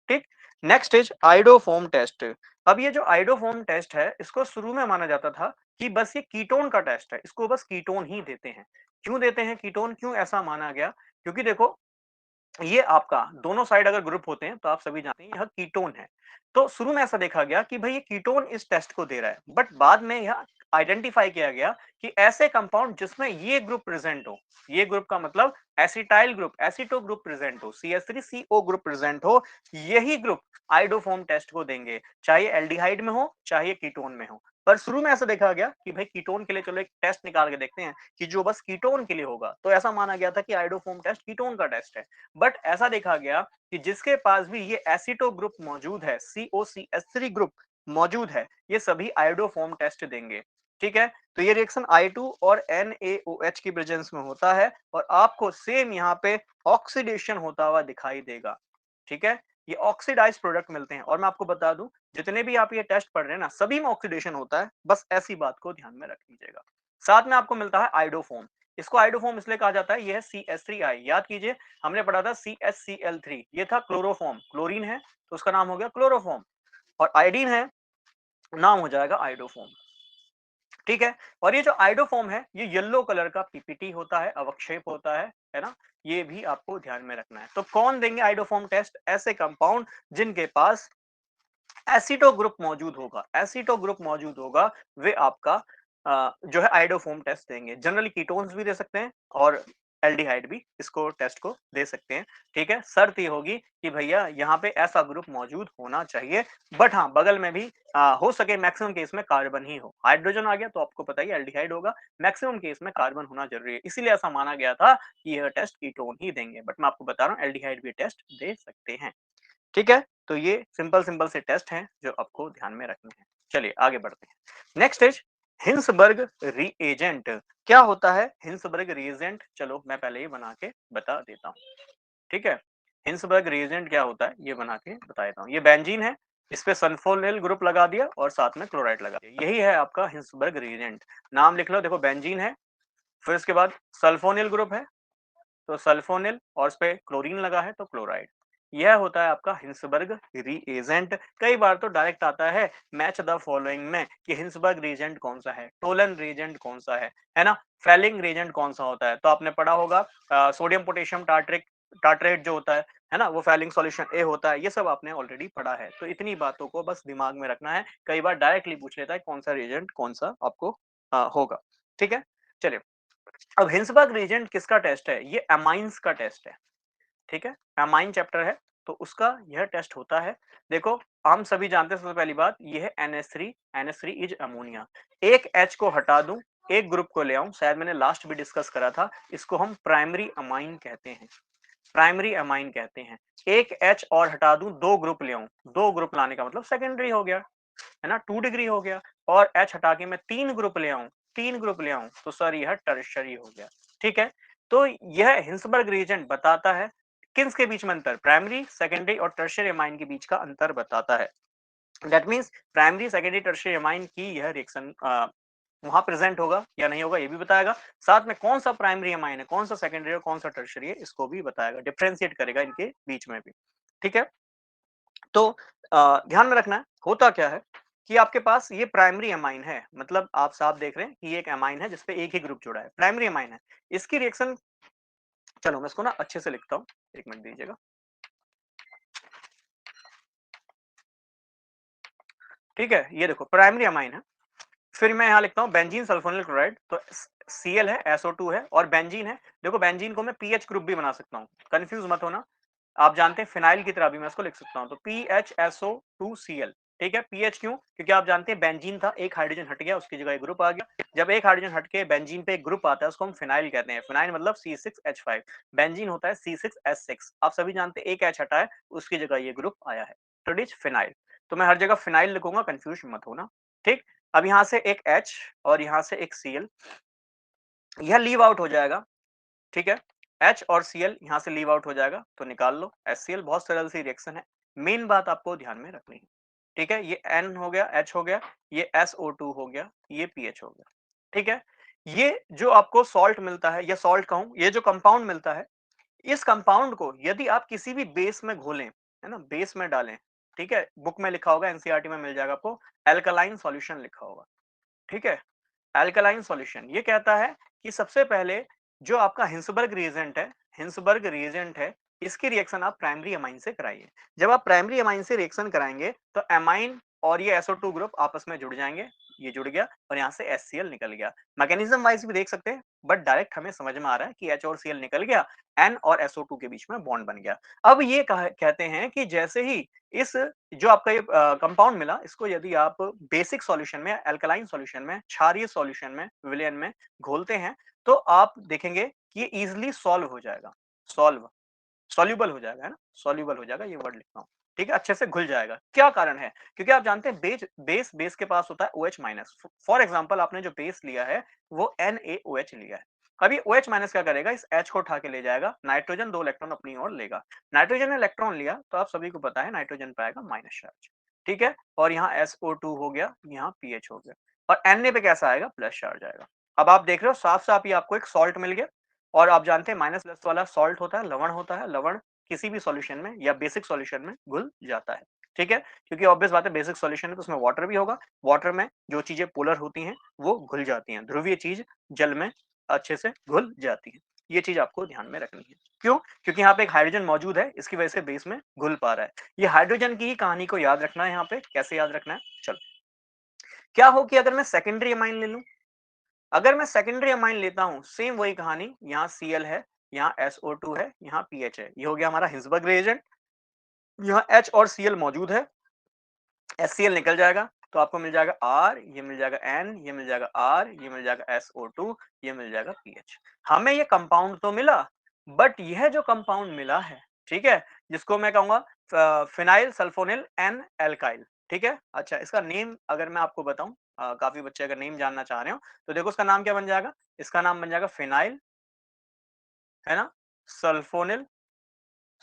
ठीक, नेक्स्ट इज आइडोफोम टेस्ट। अब ये जो आइडोफोम टेस्ट है, इसको शुरू में माना जाता था कि बस ये कीटोन का टेस्ट है, इसको बस कीटोन ही देते हैं। क्यों देते हैं कीटोन? क्यों ऐसा माना गया? क्योंकि देखो ये आपका दोनों साइड अगर ग्रुप होते हैं तो आप सभी जानते हैं यह कीटोन है। तो शुरू में ऐसा देखा गया कि भाई ये कीटोन इस टेस्ट को दे रहा है, बट बाद में यह आइडेंटिफाई किया गया कि ऐसे कंपाउंड जिसमें ये ग्रुप प्रेजेंट हो, ये ग्रुप का मतलब एसिटाइल ग्रुप, एसिटो ग्रुप प्रेजेंट हो, CH3CO ग्रुप प्रेजेंट हो, यही ग्रुप आइडोफोम टेस्ट को देंगे, चाहे एल्डिहाइड में हो चाहे कीटोन में हो। पर शुरू में ऐसा देखा गया कि भाई कीटोन के लिए चलो एक टेस्ट निकाल के देखते हैं कि जो बस कीटोन के लिए होगा, तो ऐसा माना गया था कि आइडोफोम टेस्ट कीटोन का टेस्ट है। बट ऐसा देखा गया कि जिसके पास भी ये एसिटो ग्रुप मौजूद है, COCH3 ग्रुप मौजूद है, ये सभी आयोडोफॉर्म टेस्ट देंगे। ठीक है? तो ये रिएक्शन I2 और NaOH की प्रेजेंस में होता है और आपको सेम यहाँ पे ऑक्सीडेशन होता हुआ दिखाई देगा। ठीक है? ये ऑक्सीडाइज्ड प्रोडक्ट मिलते हैं और मैं आपको बता दूं, जितने भी आप ये टेस्ट पढ़ रहे हैं ना, सभी में ऑक्सीडेशन होता है, बस ऐसी बात को ध्यान में रख लीजिएगा। साथ में आपको मिलता है आइडोफोम। इसको आइडोफोम इसलिए कहा जाता है, ये है CH3I। याद कीजिए, हमने पढ़ा था CHCl3, ये था क्लोरोफॉर्म, क्लोरीन है तो उसका नाम हो गया क्लोरोफॉर्म, और आयोडीन है, नाम हो जाएगा आइडोफॉर्म। ठीक है? और ये जो आइडोफॉर्म है, ये येलो कलर का पीपीटी होता है, अवक्षेप होता है ना? ये भी आपको ध्यान में रखना है। तो कौन देंगे आइडोफॉर्म टेस्ट? ऐसे कंपाउंड जिनके पास एसिटो ग्रुप मौजूद होगा, एसिटो ग्रुप मौजूद होगा, वे आपका जो है आइडोफोम टेस्ट देंगे। जनरली कीटोन्स भी दे सकते हैं और एल्डिहाइड भी इसको टेस्ट को दे सकते हैं। ठीक है? शर्त ये होगी कि भैया यहाँ पे ऐसा ग्रुप मौजूद होना चाहिए, बट हाँ बगल में भी हो सके मैक्सिमम केस में कार्बन ही हो। हाइड्रोजन आ गया तो आपको पता ही एल्डिहाइड होगा, मैक्सिमम केस में कार्बन होना जरूरी है, इसीलिए ऐसा माना गया था कि यह टेस्ट कीटोन ही देंगे, बट मैं आपको बता रहा हूँ एल्डिहाइड भी टेस्ट दे सकते हैं। ठीक है? तो ये सिंपल सिंपल से टेस्ट हैं जो आपको ध्यान में रखने हैं। चलिए आगे बढ़ते हैं। Next is Hinsberg reagent. क्या होता है हिंसबर्ग रिएजेंट? चलो मैं पहले ही बना के बता देता हूँ। ठीक है? हिंसबर्ग रिएजेंट क्या होता है ये बना के बता देता हूँ। ये बेंजीन है, इस पे सल्फोनिल ग्रुप लगा दिया और साथ में क्लोराइड लगा दिया, यही है आपका हिंसबर्ग रिएजेंट। नाम लिख लो, देखो बेंजीन है, फिर उसके बाद सल्फोनिल ग्रुप है तो सल्फोनिल, और उस पे क्लोरीन लगा है तो क्लोराइड। यह होता है आपका हिंसबर्ग रिएजेंट। कई बार तो डायरेक्ट आता है मैच द फॉलोइंग में कि हिंसबर्ग रिएजेंट कौन सा है, टोलन रिएजेंट कौन सा है ना, फेलिंग रिएजेंट कौन सा होता है। तो आपने पढ़ा होगा सोडियम पोटेशियम टार्ट्रिक टार्ट्रेट जो होता है ना, वो फेलिंग सॉल्यूशन ए होता है। ये सब आपने ऑलरेडी पढ़ा है, तो इतनी बातों को बस दिमाग में रखना है। कई बार डायरेक्टली पूछ लेता है कौन सा रिएजेंट कौन सा आपको होगा। ठीक है? चलिए, अब हिंसबर्ग रीजेंट किसका टेस्ट है? ये अमाइंस का टेस्ट है। ठीक है? अमाइन चैप्टर है तो उसका यह टेस्ट होता है। देखो, हम सभी जानते हैं, सबसे पहली बात ये है NH3, NH3 इज अमोनिया। एक H को हटा दूं, एक ग्रुप को ले आऊं, शायद मैंने लास्ट भी डिस्कस करा था, इसको हम प्राइमरी अमाइन कहते हैं। प्राइमरी अमाइन कहते हैं। एक H और हटा दूं, दो ग्रुप ले आऊं, दो ग्रुप लाने का मतलब सेकेंडरी हो गया, है ना, 2 डिग्री हो गया। और H हटा के मैं 3 ग्रुप ले आऊं, 3 ग्रुप ले आऊं तो सर यह टर्शरी हो गया। ठीक है? तो यह हिंसबर्ग रिएजेंट बताता है किन्स के बीच में अंतर, प्राइमरी, सेकेंडरी और टर्शियरी अमाइन के बीच का अंतर बताता है। That means primary, secondary, tertiary amine की यह रिएक्शन वहां प्रेजेंट होगा या नहीं होगा ये भी बताएगा। साथ में कौन सा प्राइमरी अमाइन है, कौन सा सेकेंडरी और कौन सा टर्शियरी है, इसको भी बताएगा, डिफरेंशिएट करेगा इनके बीच में भी। ठीक है? तो ध्यान में रखना है होता क्या है कि आपके पास ये प्राइमरी अमाइन है, मतलब आप साफ देख रहे हैं कि ये एक अमाइन है जिसपे एक ही ग्रुप जुड़ा है, प्राइमरी अमाइन है। इसकी रिएक्शन, चलो मैं इसको ना अच्छे से लिखता हूँ, एक मिनट दीजिएगा। ठीक है? ये देखो प्राइमरी अमाइन है, फिर मैं यहाँ लिखता हूँ बेंजीन सल्फोनिल क्लोराइड, तो Cl है, SO2 है और बेंजीन है। देखो बेंजीन को मैं पीएच ग्रुप भी बना सकता हूँ, कंफ्यूज मत होना। आप जानते हैं फिनाइल की तरह भी मैं इसको लिख सकता हूँ, तो PHSO2Cl। ठीक है? पीएच क्यों? क्योंकि आप जानते हैं बेंजीन था, एक हाइड्रोजन हट गया, उसकी जगह एक ग्रुप आ गया। जब एक हाइड्रोजन हट के बेंजीन पे एक ग्रुप आता है उसको हम फिनाइल कहते हैं। फिनाइल मतलब C6H5, बेंजीन होता है C6S6। आप सभी जानते हैं एक H हटा है, उसकी जगह ये ग्रुप आया है, तो इट इज फिनाइल। तो मैं हर जगह फिनाइल लिखूंगा, कंफ्यूज मत होना। ठीक? अब यहां से एक H और यहां से एक Cl, यह लीव आउट हो जाएगा। ठीक है? H और Cl यहां से लीव आउट हो जाएगा तो निकाल लो HCl। बहुत सरल सी रिएक्शन है, मेन बात आपको ध्यान में रखनी है। ठीक है? ये N हो गया, H हो गया, ये SO2 हो गया, ये पीएच हो गया। ठीक है? ये जो आपको सॉल्ट मिलता है या सॉल्ट कहूं, ये जो कंपाउंड मिलता है, इस कंपाउंड को यदि आप किसी भी बेस में घोलें, है ना, बेस में डालें, ठीक है, बुक में लिखा होगा, एनसीईआरटी में मिल जाएगा आपको, एल्कलाइन सॉल्यूशन लिखा होगा। ठीक है? एल्कलाइन सॉल्यूशन ये कहता है कि सबसे पहले जो आपका हिंसबर्ग रिएजेंट है, हिंसबर्ग रिएजेंट है, इसकी रिएक्शन आप प्राइमरी अमाइन से कराइए। जब आप प्राइमरी अमाइन से रिएक्शन कराएंगे तो अमाइन और ये SO2 ग्रुप आपस में जुड़ जाएंगे, ये जुड़ गया और यहाँ से HCl निकल गया। मैकेनिज्म वाइज भी देख सकते हैं, बट डायरेक्ट हमें समझ में आ रहा है कि H और Cl निकल गया, N और SO2 के बीच में बॉन्ड बन गया। अब ये कहते हैं कि जैसे ही इस जो आपका ये कंपाउंड मिला, इसको यदि आप बेसिक सॉल्यूशन में, अल्कलाइन सॉल्यूशन में, क्षारीय सॉल्यूशन में, विलयन में घोलते हैं, तो आप देखेंगे कि ये इजीली सॉल्व हो जाएगा। सॉल्व, सॉल्युबल हो जाएगा, है ना, सॉल्युबल हो जाएगा, ये वर्ड लिखता हूँ। ठीक है, अच्छे से घुल जाएगा। क्या कारण है? क्योंकि आप जानते हैं बेस के पास होता है OH माइनस। फॉर एग्जांपल आपने जो बेस लिया है वो NaOH लिया है। अब ये OH माइनस क्या करेगा, इस H को उठा के ले जाएगा, नाइट्रोजन 2 इलेक्ट्रॉन अपनी ओर लेगा। नाइट्रोजन ने इलेक्ट्रॉन लिया तो आप सभी को पता है नाइट्रोजन पाएगा माइनस चार्ज। ठीक है, और यहाँ SO2 हो गया, यहाँ पीएच हो गया, और Na पे कैसा आएगा, प्लस चार्ज आएगा। अब आप देख रहे हो साफ साफ ही आपको एक सॉल्ट मिल गया। और आप जानते हैं माइनस प्लस वाला सॉल्ट होता है, लवण होता है, लवण किसी भी सॉल्यूशन में या बेसिक सॉल्यूशन में घुल जाता है। ठीक है, क्योंकि ऑब्वियस बात है बेसिक सॉल्यूशन है तो उसमें वाटर भी होगा। वाटर में जो चीजें पोलर होती हैं वो घुल जाती हैं, ध्रुवीय चीज जल में अच्छे से घुल जाती है। ये चीज आपको ध्यान में रखनी है। क्यों? क्योंकि यहाँ पे एक हाइड्रोजन मौजूद है, इसकी वजह से बेस में घुल पा रहा है। ये हाइड्रोजन की ही कहानी को याद रखना है। यहाँ पे कैसे याद रखना है, चलो। क्या हो कि अगर मैं सेकेंडरी अमाइन ले लूं, अगर मैं सेकेंडरी अमाइन लेता हूं, सेम वही कहानी, यहाँ Cl है, यहाँ SO2 है, यहाँ पीएच है, ये हो गया हमारा हिंसबर्ग रिएजेंट। यहाँ H और Cl मौजूद है, HCl निकल जाएगा तो आपको मिल जाएगा R, ये मिल जाएगा N, ये मिल जाएगा R, ये मिल जाएगा SO2, ये मिल जाएगा पीएच। हमें ये कंपाउंड तो मिला, बट यह जो कंपाउंड मिला है, ठीक है, जिसको मैं कहूंगा फिनाइल सल्फोनिल एन एल्काइल। ठीक है, अच्छा इसका नेम अगर मैं आपको बताऊं, काफी बच्चे अगर नेम जानना चाह रहे हो तो देखो इसका नाम क्या बन जाएगा, इसका नाम बन जाएगा फिनाइल, है ना, सल्फोनिल,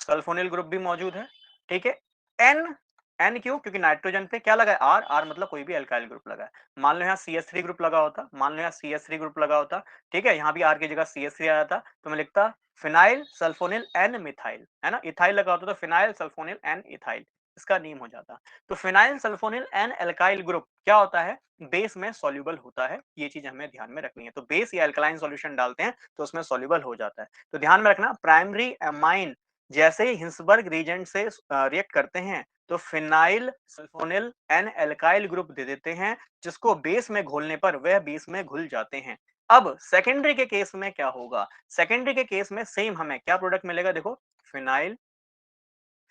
सल्फोनिल ग्रुप भी मौजूद है। ठीक है, एन, एन क्यों, क्योंकि नाइट्रोजन पे क्या लगा है, आर, आर मतलब कोई भी अल्काइल ग्रुप लगा है। मान लो यहाँ CH3 ग्रुप लगा होता, मान लो यहाँ CH3 ग्रुप लगा होता, ठीक है, यहाँ भी आर की जगह CH3 आया था तो मैं लिखता फिनाइल सल्फोनिल एन मिथाइल, है ना, इथाइल लगा होता तो फिनाइल सल्फोनिल एन इथाइल, इसका नेम हो जाता। तो phenyl sulfonyl N alkyl group क्या होता है, बेस में सॉल्युबल होता है। ये चीज हमें ध्यान में रखनी है। तो बेस या अल्कलाइन सॉल्यूशन डालते हैं तो उसमें सॉल्युबल हो जाता है। तो ध्यान में रखना, प्राइमरी एमाइन जैसे ही हिंसबर्ग रीजेंट से रिएक्ट करते हैं तो phenyl sulfonyl N alkyl group दे देते हैं, जिसको बेस में घोलने पर वह बेस में घुल जाते हैं। अब सेकेंडरी के केस में क्या होगा, सेकेंडरी के केस में सेम हमें क्या प्रोडक्ट मिलेगा, देखो फिनाइल,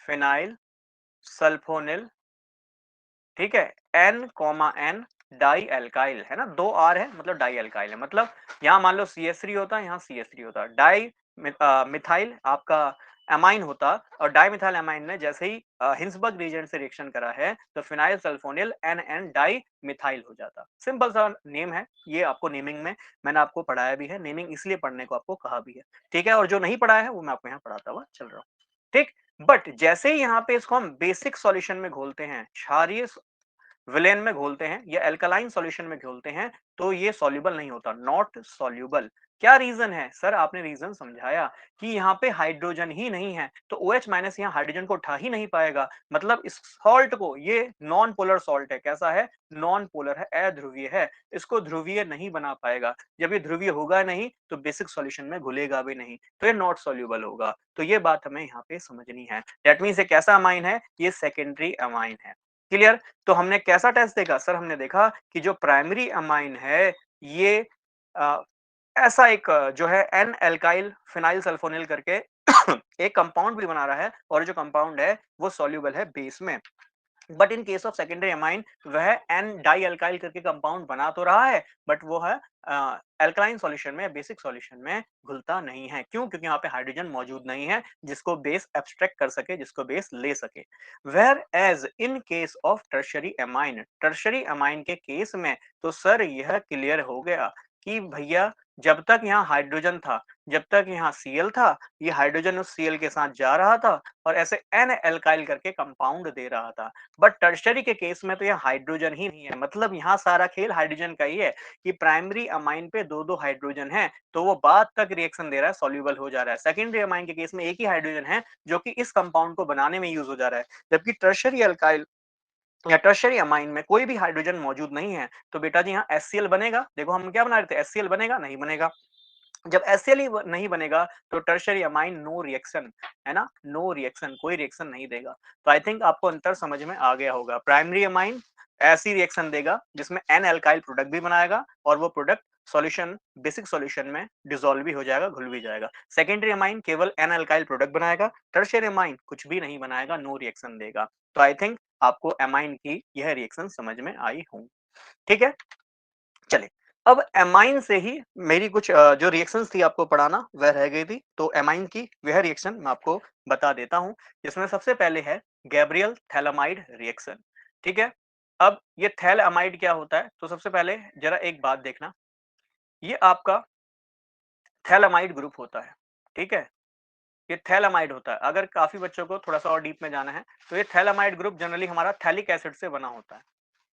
फिनाइल सल्फोनिल, ठीक है, N comma N di alkyl, है ना, दो आर है मतलब डाई एल्काइल है। मतलब यहाँ मान लो CH3 होता, यहाँ CH3 होता, डाई मिथाइल आपका एमाइन होता, और डाई मिथाइल एमाइन ने जैसे ही हिंसबर्ग रीजेंट से रिएक्शन करा है तो phenyl sulfonyl N N di methyl हो जाता। सिंपल सा नेम है ये, आपको नेमिंग में मैंने आपको पढ़ाया भी है, नेमिंग इसलिए पढ़ने को आपको कहा भी है। ठीक है, और जो नहीं पढ़ाया है वो मैं आपको यहाँ पढ़ाता हुआ चल रहा हूँ। ठीक, बट जैसे ही यहाँ पे इसको हम बेसिक सॉल्यूशन में घोलते हैं, क्षारीय विलेन में घोलते हैं या एल्कलाइन सॉल्यूशन में घोलते हैं, तो ये सॉल्युबल नहीं होता, नॉट सॉल्युबल। क्या रीजन है सर, आपने रीजन समझाया कि यहाँ पे हाइड्रोजन ही नहीं है तो OH माइनस यहाँ हाइड्रोजन को उठा ही नहीं पाएगा। मतलब इस सॉल्ट को, ये नॉन पोलर सॉल्ट है, कैसा है, नॉन पोलर है, अध्रुवीय है, इसको ध्रुवीय नहीं बना पाएगा। जब ये ध्रुवीय होगा नहीं तो बेसिक सॉल्यूशन में घुलेगा भी नहीं, तो ये नॉट सॉल्युबल होगा। तो ये बात हमें यहाँ पे समझनी है। दैट मीन्स ये कैसा अमाइन है, ये सेकेंडरी अमाइन है। क्लियर? तो हमने कैसा टेस्ट देखा सर, हमने देखा कि जो प्राइमरी अमाइन है ये आ, ऐसा एक जो है एन एल्काइल फिनाइल सल्फोनिल करके एक कंपाउंड भी बना रहा है, और जो कंपाउंड है वो सॉल्युबल है बेस में। But in case of secondary amine वह एन डाई अल्काइल करके कंपाउंड बना तो रहा है, बट वो है अल्कलाइन सॉल्यूशन में, बेसिक सॉल्यूशन में घुलता नहीं है। क्यों? क्योंकि यहाँ पे हाइड्रोजन मौजूद नहीं है जिसको बेस एब्स्ट्रैक्ट कर सके, जिसको बेस ले सके। Whereas in case of tertiary amine, tertiary amine के केस में तो सर यह क्लियर हो गया कि भैया जब तक यहाँ हाइड्रोजन था, जब तक यहाँ Cl था, ये हाइड्रोजन उस Cl के साथ जा रहा था और ऐसे एन एल्काइल करके कंपाउंड दे रहा था। बट टर्शरी के केस में तो यह हाइड्रोजन ही नहीं है। मतलब यहाँ सारा खेल हाइड्रोजन का ही है कि प्राइमरी अमाइन पे दो दो हाइड्रोजन है तो वो बाद तक रिएक्शन दे रहा है, सॉल्युबल हो जा रहा है। सेकेंडरी अमाइन के केस में एक ही हाइड्रोजन है जो कि इस कंपाउंड को बनाने में यूज हो जा रहा है, जबकि टर्शरी अल्काइल या टर्शरी अमाइन में कोई भी हाइड्रोजन मौजूद नहीं है। तो बेटा जी यहाँ HCl बनेगा, देखो हम क्या बना रहे थे, HCl बनेगा, नहीं बनेगा। जब HCl ही नहीं बनेगा तो टर्शरी अमाइन नो रिएक्शन, है ना, नो रिएक्शन, कोई रिएक्शन नहीं देगा। तो आई थिंक आपको अंतर समझ में आ गया होगा। प्राइमरी अमाइन ऐसी रिएक्शन देगा जिसमें एन एल्काइल प्रोडक्ट भी बनाएगा और वो प्रोडक्ट सॉल्यूशन, बेसिक सॉल्यूशन में डिसॉल्व भी हो जाएगा, घुल भी जाएगा। सेकेंडरी अमाइन केवल एन एल्काइल प्रोडक्ट बनाएगा, टर्शियरी अमाइन कुछ भी नहीं बनाएगा, नो रिएक्शन देगा। तो आई थिंक आपको अमाइन की यह रिएक्शन समझ में आई होंगी। ठीक है, चलिए अब एमाइन से ही मेरी कुछ जो रिएक्शंस थी आपको पढ़ाना वह रह गई थी, तो एमाइन की वह रिएक्शन मैं आपको बता देता हूँ, जिसमें सबसे पहले है गैब्रियल थैलामाइड रिएक्शन। ठीक है, अब ये थैलामाइड क्या होता है, तो सबसे पहले जरा एक बात देखना, ये आपका थैलामाइड ग्रुप होता है। ठीक है, ये थैलामाइड होता है। अगर काफी बच्चों को थोड़ा सा और डीप में जाना है, तो ये थैलामाइड ग्रुप जनरली हमारा थैलिक एसिड से बना होता है।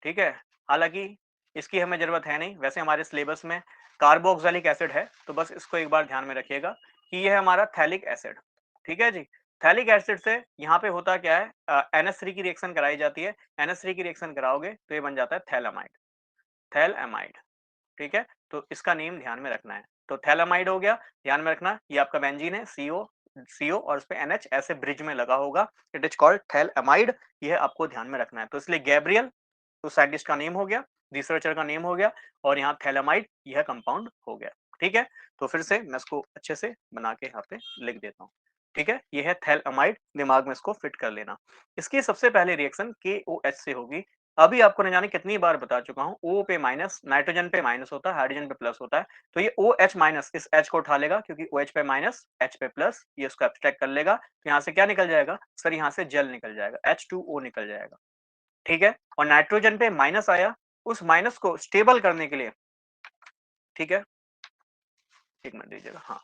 ठीक है, हालांकि इसकी हमें जरूरत है नहीं, वैसे हमारे सिलेबस में कार्बोक्सिलिक एसिड है, तो बस इसको एक बार ध्यान में रखिएगा कि यह है हमारा थैलिक एसिड। ठीक है जी, थैलिक एसिड से यहाँ पे होता क्या है, NH3 की रिएक्शन कराई जाती है, NH3 की रिएक्शन कराओगे तो ये बन जाता है थैलामाइड, थैलएमाइड। ठीक है, तो इसका नेम ध्यान में रखना है। तो थैलामाइड हो गया, ध्यान में रखना, ये आपका बेंजीन है, CO और उस पे NH ऐसे ब्रिज में लगा होगा, इट इज कॉल्ड थैलएमाइड। यह आपको ध्यान में रखना है। तो इसलिए गैब्रियल तो साइंटिस्ट का नेम हो गया, रिसर्चर का नेम हो गया, और यहाँ थैलामाइड यह कंपाउंड हो गया। ठीक है, तो फिर से मैं इसको अच्छे से बना के यहाँ पे लिख देता हूँ। ठीक है, यह है थैलामाइड, दिमाग में इसको फिट कर लेना। इसकी सबसे पहले रिएक्शन KOH से होगी। अभी आपको न जाने कितनी बार बता चुका हूँ, O पे माइनस, नाइट्रोजन पे माइनस होता है, हाइड्रोजन पे प्लस होता है, तो ये OH माइनस इस H को उठा लेगा, क्योंकि OH पे माइनस H पे प्लस, ये उसको एब्स्ट्रैक्ट कर लेगा, तो यहाँ से क्या निकल जाएगा सर, यहाँ से जल निकल जाएगा, H2O निकल जाएगा। ठीक है, और नाइट्रोजन पे माइनस आया, उस माइनस को स्टेबल करने के लिए, ठीक है, एक मिनट दीजिएगा, हाँ,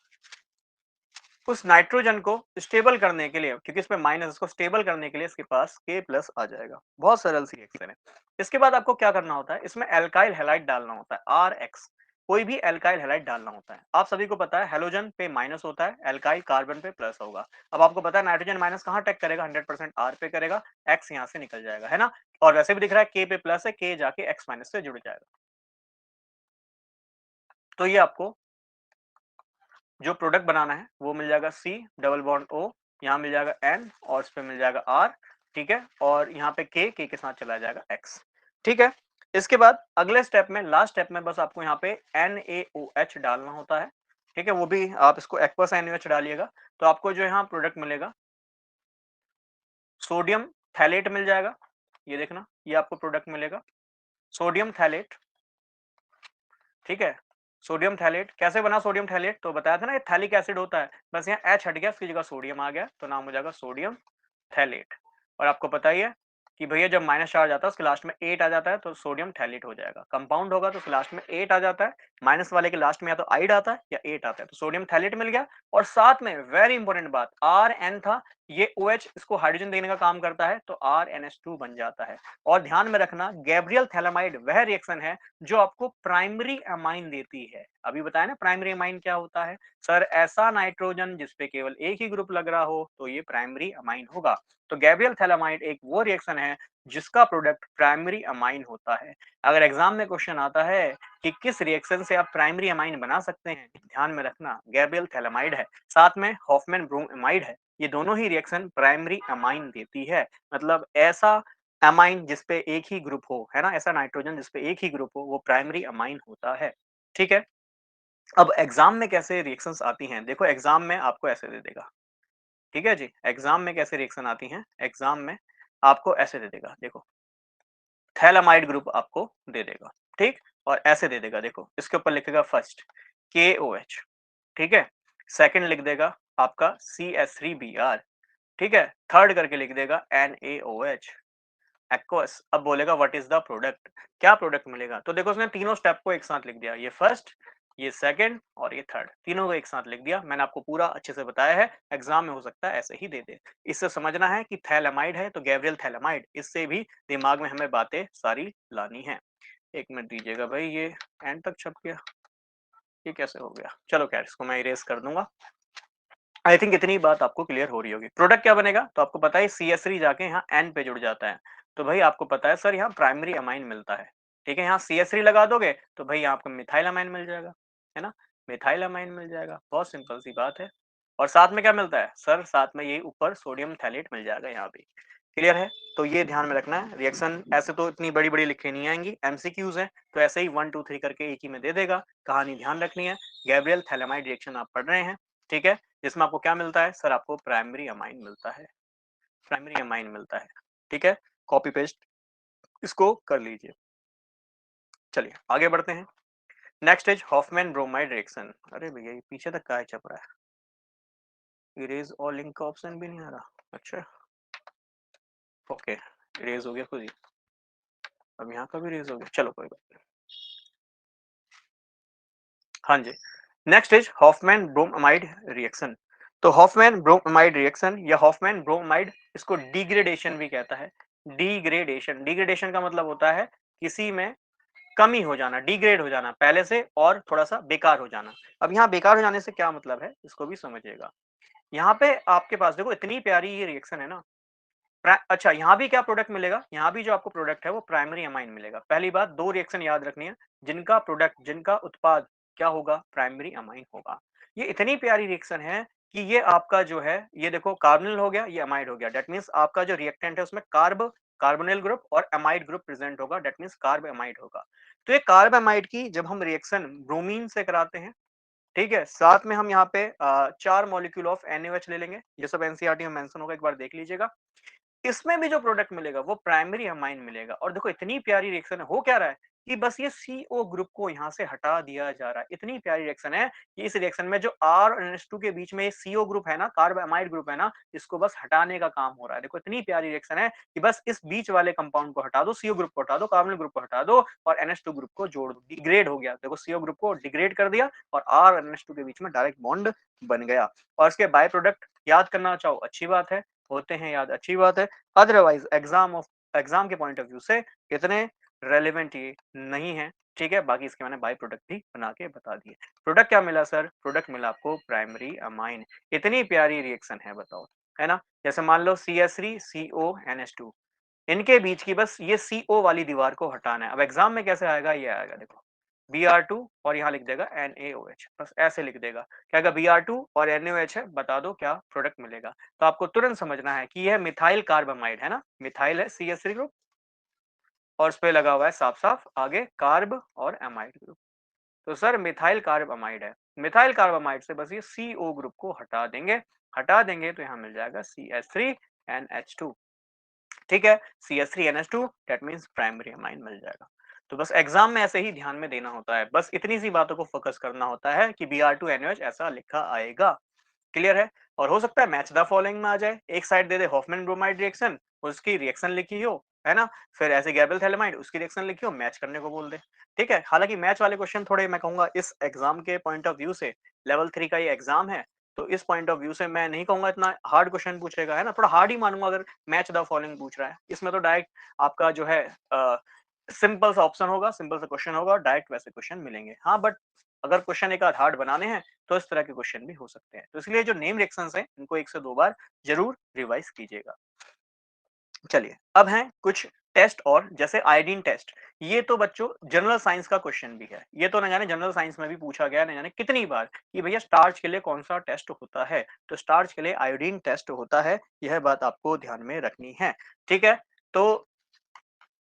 उस नाइट्रोजन को स्टेबल करने के लिए, क्योंकि इसमें माइनस, इसको स्टेबल करने के लिए इसके पास K प्लस आ जाएगा। बहुत सरल सी रिएक्शन है। इसके बाद आपको क्या करना होता है, इसमें एल्काइल हैलाइड डालना होता है, RX, कोई भी एल्काइल हैलाइड डालना होता है। आप सभी को पता है हेलोजन पे माइनस होता है, एल्काइल कार्बन पे प्लस होगा। अब आपको पता है नाइट्रोजन माइनस कहाँ अटैक करेगा, 100% R पे करेगा, X यहाँ से निकल जाएगा, है ना। और वैसे भी दिख रहा है K पे प्लस है, K जाके X माइनस से जुड़ जाएगा। तो ये आपको जो प्रोडक्ट बनाना है वो मिल जाएगा C डबल बॉन्ड O, यहाँ मिल जाएगा N और इस पे मिल जाएगा R। ठीक है, और यहाँ पे K के साथ चला जाएगा X। ठीक है, इसके बाद अगले स्टेप में, लास्ट स्टेप में, बस आपको यहाँ पे NaOH डालना होता है। ठीक है, वो भी आप इसको एक्वस NaOH डालिएगा, तो आपको जो यहाँ प्रोडक्ट मिलेगा सोडियम थैलेट मिल जाएगा। ये देखना, ये आपको प्रोडक्ट मिलेगा सोडियम थैलेट। ठीक है, सोडियम थैलेट कैसे बना, सोडियम थैलेट तो बताया था ना, ये थैलिक एसिड होता है, बस यहाँ H हट गया, उसकी जगह सोडियम आ गया, तो नाम हो जाएगा सोडियम थैलेट। और आपको पता ही है कि भैया जब माइनस चार्ज आता है उसके लास्ट में 8 आ जाता है, तो सोडियम थैलेट हो जाएगा। कंपाउंड होगा तो उसके लास्ट में 8 आ जाता है, माइनस वाले के लास्ट में या तो आइड आता है या 8 आता है, तो सोडियम थैलेट मिल गया। और साथ में वेरी इंपॉर्टेंट बात, RN था, ये OH इसको हाइड्रोजन देने का काम करता है, तो RNH2 बन जाता है। और ध्यान में रखना, गैब्रियल थैलामाइड वह रिएक्शन है जो आपको प्राइमरी अमाइन देती है। अभी बताया ना प्राइमरी अमाइन क्या होता है, सर ऐसा नाइट्रोजन जिसपे केवल एक ही ग्रुप लग रहा हो तो ये प्राइमरी अमाइन होगा। तो गैब्रियल थैलामाइड एक वो रिएक्शन है जिसका प्रोडक्ट प्राइमरी अमाइन होता है। अगर एग्जाम में क्वेश्चन आता है कि किस रिएक्शन से आप प्राइमरी अमाइन बना सकते हैं, ध्यान में रखना गैब्रियल थैलामाइड है, साथ में हॉफमैन ब्रोमाइड है, ये दोनों ही रिएक्शन प्राइमरी अमाइन देती है। मतलब ऐसा अमाइन जिसपे एक ही ग्रुप हो, है ना, ऐसा नाइट्रोजन जिसपे एक ही ग्रुप हो, वो प्राइमरी अमाइन होता है। ठीक है, अब एग्जाम में कैसे रिएक्शंस आती हैं, देखो एग्जाम में आपको ऐसे दे देगा। ठीक है जी, एग्जाम में कैसे रिएक्शन आती हैं, एग्जाम में आपको ऐसे दे देगा, देखो थैलामाइड ग्रुप आपको दे देगा। ठीक, और ऐसे दे देगा, देखो इसके ऊपर लिखेगा फर्स्ट KOH। ठीक है, सेकंड लिख देगा आपका CS3Br। ठीक है, थर्ड करके लिख देगा NaOH एक्वस। अब बोलेगा व्हाट इज द प्रोडक्ट, क्या प्रोडक्ट मिलेगा, तो देखो उसने तीनों स्टेप को एक साथ लिख दिया, ये फर्स्ट, ये सेकंड और ये थर्ड, तीनों को एक साथ लिख दिया। मैंने आपको पूरा अच्छे से बताया है, एग्जाम में हो सकता है ऐसे ही दे दे। इससे समझना है कि थैलामाइड है तो गैब्रियल थैलामाइड, इससे भी दिमाग में हमें बातें सारी लानी है। एक मिनट दीजिएगा भाई, ये एंड तक छप गया, ये कैसे हो गया, चलो खैर इसको मैं इरेज कर दूंगा। आई थिंक इतनी बात आपको क्लियर हो रही होगी। प्रोडक्ट क्या बनेगा, तो आपको पता है CS3 जाके यहाँ N पे जुड़ जाता है, तो भाई आपको पता है सर यहाँ प्राइमरी अमाइन मिलता है। ठीक है, यहाँ CS3 लगा दोगे तो भाई आपको मिथाइल अमाइन मिल जाएगा, है ना, मिथाइल अमाइन मिल जाएगा, बहुत सिंपल सी बात है। और साथ में क्या मिलता है सर, साथ में ये ऊपर सोडियम थैलेट मिल जाएगा, यहाँ भी क्लियर है। तो ये ध्यान में रखना है, रिएक्शन ऐसे तो इतनी बड़ी बड़ी लिखे नहीं आएंगी, MCQs है, तो ऐसे ही 1 2 3 करके एक ही में दे देगा। कहानी ध्यान रखनी है, गैब्रियल थैलामाइड रिएक्शन आप पढ़ रहे हैं। ठीक है, जिसमें आपको क्या मिलता है सर, आपको प्राइमरी अमाइन मिलता है, प्राइमरी अमाइन मिलता है। ठीक है, कॉपी पेस्ट इसको कर लीजिए। चलिए आगे बढ़ते हैं। Next is Hofmann bromide reaction. अरे भैया ये पीछे तक काय छप रहा है, इरेज और लिंक का ऑप्शन भी नहीं आ रहा। अच्छा ओके, इरेज हो गया खुद ही। अब यहाँ का भी इरेज हो गया, चलो कोई बात नहीं। हाँ जी, next is Hofmann bromide reaction. तो हॉफमैन ब्रोमाइड रिएक्शन या हॉफमैन ब्रोमाइड, इसको डिग्रेडेशन भी कहता है। डिग्रेडेशन, डिग्रेडेशन का मतलब होता है किसी में कमी हो जाना, डिग्रेड हो जाना पहले से और थोड़ा सा बेकार हो जाना। अब यहाँ बेकार हो जाने से क्या मतलब है इसको भी समझिएगा। यहाँ पे आपके पास देखो इतनी प्यारी ये रिएक्शन है ना। अच्छा यहाँ भी क्या प्रोडक्ट मिलेगा, यहाँ भी जो आपको प्रोडक्ट है वो प्राइमरी अमाइन मिलेगा। पहली बात, दो रिएक्शन याद रखनी है जिनका प्रोडक्ट, जिनका उत्पाद क्या होगा, प्राइमरी अमाइन होगा। ये इतनी प्यारी रिएक्शन है कि ये आपका जो है, ये देखो कार्बोनिल हो गया, ये अमाइड हो गया। दैट मीन्स आपका जो रिएक्टेंट है उसमें कार्बोनिल ग्रुप और अमाइड ग्रुप प्रेजेंट होगा। दैट मीन्स कार्ब अमाइड होगा। तो ये कार्ब अमाइड की जब हम रिएक्शन ब्रोमीन से कराते हैं, ठीक है, साथ में हम यहाँ पे 4 मॉलिक्यूल ऑफ NaOH ले लेंगे। ये सब एनसीईआरटी में मेंशन होगा, एक बार देख लीजिएगा। इसमें भी जो प्रोडक्ट मिलेगा वो प्राइमरी अमाइन मिलेगा। और देखो इतनी प्यारी रिएक्शन है, हो क्या रहा है कि बस ये CO ग्रुप को यहाँ से हटा दिया जा रहा है। इतनी प्यारी रिएक्शन है कि इस रिएक्शन में जो R और NH2 के बीच में ये CO ग्रुप है ना, कार्ब अमाइड ग्रुप है ना, इसको बस हटाने का काम हो रहा है। देखो इतनी प्यारी रिएक्शन है कि बस इस बीच वाले कंपाउंड को हटा दो, CO ग्रुप को हटा दो, कार्बोनिल ग्रुप को हटा दो और NH2 ग्रुप को जोड़ दो। डिग्रेड हो गया, देखो CO ग्रुप को डिग्रेड कर दिया और R और NH2 के बीच में डायरेक्ट बॉन्ड बन गया। और इसके बाय प्रोडक्ट याद करना चाहो अच्छी बात है, होते हैं याद अच्छी बात है। अदरवाइज एग्जाम के पॉइंट ऑफ व्यू से इतने रेलिवेंट ये नहीं है। ठीक है, बाकी इसके मैंने बाई प्रोडक्ट भी बना के बता दिए। प्रोडक्ट क्या मिला सर, प्रोडक्ट मिला आपको प्राइमरी अमाइन। इतनी प्यारी रिएक्शन है बताओ, है ना। जैसे मान लो CH3CONH2, इनके बीच की बस ये CO वाली दीवार को हटाना है। अब एग्जाम में कैसे आएगा, ये आएगा देखो Br2 और यहाँ लिख देगा NaOH, बस ऐसे लिख देगा। क्या आएगा, Br2 और NaOH है, बता दो क्या प्रोडक्ट मिलेगा। तो आपको तुरंत समझना है कि यह मिथाइल कार्बामाइड है ना, मिथाइल है CH3 ग्रुप और उस पे लगा हुआ है साफ साफ आगे कार्ब और अमाइड ग्रुप। तो सर मिथाइल कार्ब अमाइड है। मिथाइल कार्बामाइड से बस ये CO ग्रुप को हटा देंगे, हटा देंगे तो यहाँ मिल जाएगा CH3NH2। ठीक है, CH3NH2 that means primary amine मिल जाएगा। तो बस एग्जाम में ऐसे ही ध्यान में देना होता है, बस इतनी सी बातों को फोकस करना होता है कि Br2NaOH ऐसा लिखा आएगा। क्लियर है। और हो सकता है मैच द फॉलोइंग में आ जाए, एक साइड दे दे हॉफमैन ब्रोमाइड रिएक्शन, उसकी रिएक्शन लिखी हो, है ना, फिर ऐसे गैब्रियल थैलेमाइड उसकी रिएक्शन लिखी हो, मैच करने को बोल दे। ठीक है, हालांकि मैच वाले क्वेश्चन थोड़े मैं कहूंगा इस एग्जाम के पॉइंट ऑफ व्यू से, लेवल 3 का ये एग्जाम है, तो इस पॉइंट ऑफ व्यू से मैं नहीं कहूंगा इतना हार्ड क्वेश्चन पूछेगा, है ना, थोड़ा हार्ड ही मानूंगा अगर मैच द फॉलोइंग पूछ रहा है। इसमें तो डायरेक्ट आपका जो है सिंपल सा ऑप्शन होगा, सिंपल सा क्वेश्चन होगा, डायरेक्ट वैसे क्वेश्चन मिलेंगे। हाँ बट अगर क्वेश्चन एक आध हार्ड बनाने हैं तो इस तरह के क्वेश्चन भी हो सकते हैं। तो इसलिए जो नेम रिएक्शंस हैं इनको 1 से 2 बार जरूर रिवाइज कीजिएगा। चलिए अब हैं कुछ टेस्ट, और जैसे आयोडीन टेस्ट, ये तो बच्चों जनरल साइंस का क्वेश्चन भी है। ये तो न जाने जनरल साइंस में भी पूछा गया न जाने कितनी बार कि भैया स्टार्च के लिए कौन सा टेस्ट होता है। तो स्टार्च के लिए आयोडीन टेस्ट होता है, यह बात आपको ध्यान में रखनी है। ठीक है, तो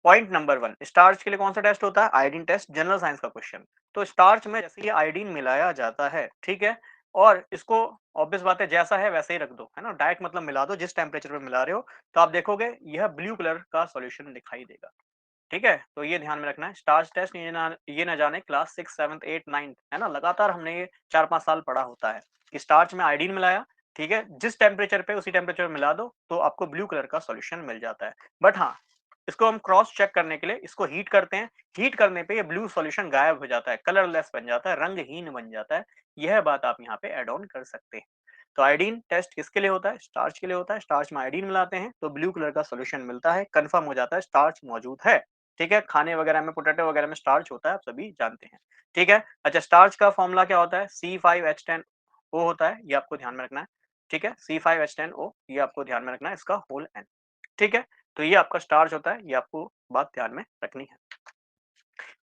पॉइंट नंबर 1, स्टार्च के लिए कौन सा टेस्ट होता है, आयोडीन टेस्ट, जनरल साइंस का क्वेश्चन। तो स्टार्च में जैसे ये आयोडीन मिलाया जाता है, ठीक है, और इसको ऑब्वियस बात है जैसा है वैसे ही रख दो, है ना, डायरेक्ट मतलब मिला दो जिस टेम्परेचर पे मिला रहे हो, तो आप देखोगे यह ब्लू कलर का सॉल्यूशन दिखाई देगा। ठीक है, तो ये ध्यान में रखना है। स्टार्च टेस्ट ये ना जाने क्लास 6 7 8 9, है ना, लगातार हमने ये 4-5 साल पढ़ा होता है कि स्टार्च में आयोडीन मिलाया, ठीक है, जिस टेम्परेचर पे उसी टेम्परेचर मिला दो तो आपको ब्लू कलर का सॉल्यूशन मिल जाता है। बट हाँ, इसको हम क्रॉस चेक करने के लिए इसको हीट करते हैं। हीट करने पे ये ब्लू सॉल्यूशन गायब हो जाता है, कलरलेस बन जाता है, रंगहीन बन जाता है। यह बात आप यहाँ पे ऐड ऑन कर सकते हैं। तो आयोडीन टेस्ट किसके लिए होता है, स्टार्च के लिए होता है। स्टार्च में आयोडीन मिलाते हैं तो ब्लू कलर का सॉल्यूशन मिलता है, कंफर्म हो जाता है स्टार्च मौजूद है। ठीक है, खाने वगैरह में, पोटैटो वगैरह में स्टार्च होता है, आप सभी जानते हैं। ठीक है, अच्छा स्टार्च का फॉर्मूला क्या होता है, C5H10O होता है, ये आपको ध्यान में रखना है। ठीक है, C5H10O, ये आपको ध्यान में रखना है, इसका होल N। ठीक है, तो ये आपका स्टार्च होता है, ये आपको बात ध्यान में रखनी है।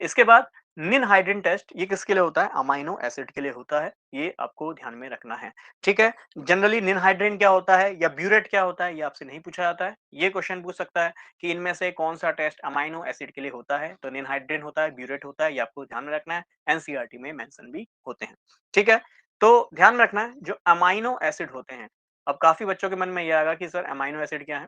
इसके बाद निनहाइड्रीन टेस्ट, ये किसके लिए होता है, अमाइनो एसिड के लिए होता है, ये आपको ध्यान में रखना है। ठीक है, जनरली निनहाइड्रीन क्या होता है या ब्यूरेट क्या होता है, ये आपसे नहीं पूछा जाता है। ये क्वेश्चन पूछ सकता है कि इनमें से कौन सा टेस्ट अमाइनो एसिड के लिए होता है, तो निनहाइड्रीन होता है, ब्यूरेट होता है, ये आपको ध्यान में रखना है। एनसीईआरटी में मेंशन भी होते हैं। ठीक है, तो ध्यान में रखना है जो अमाइनो एसिड होते हैं। अब काफी बच्चों के मन में यह आएगा कि सर अमाइनो एसिड क्या है।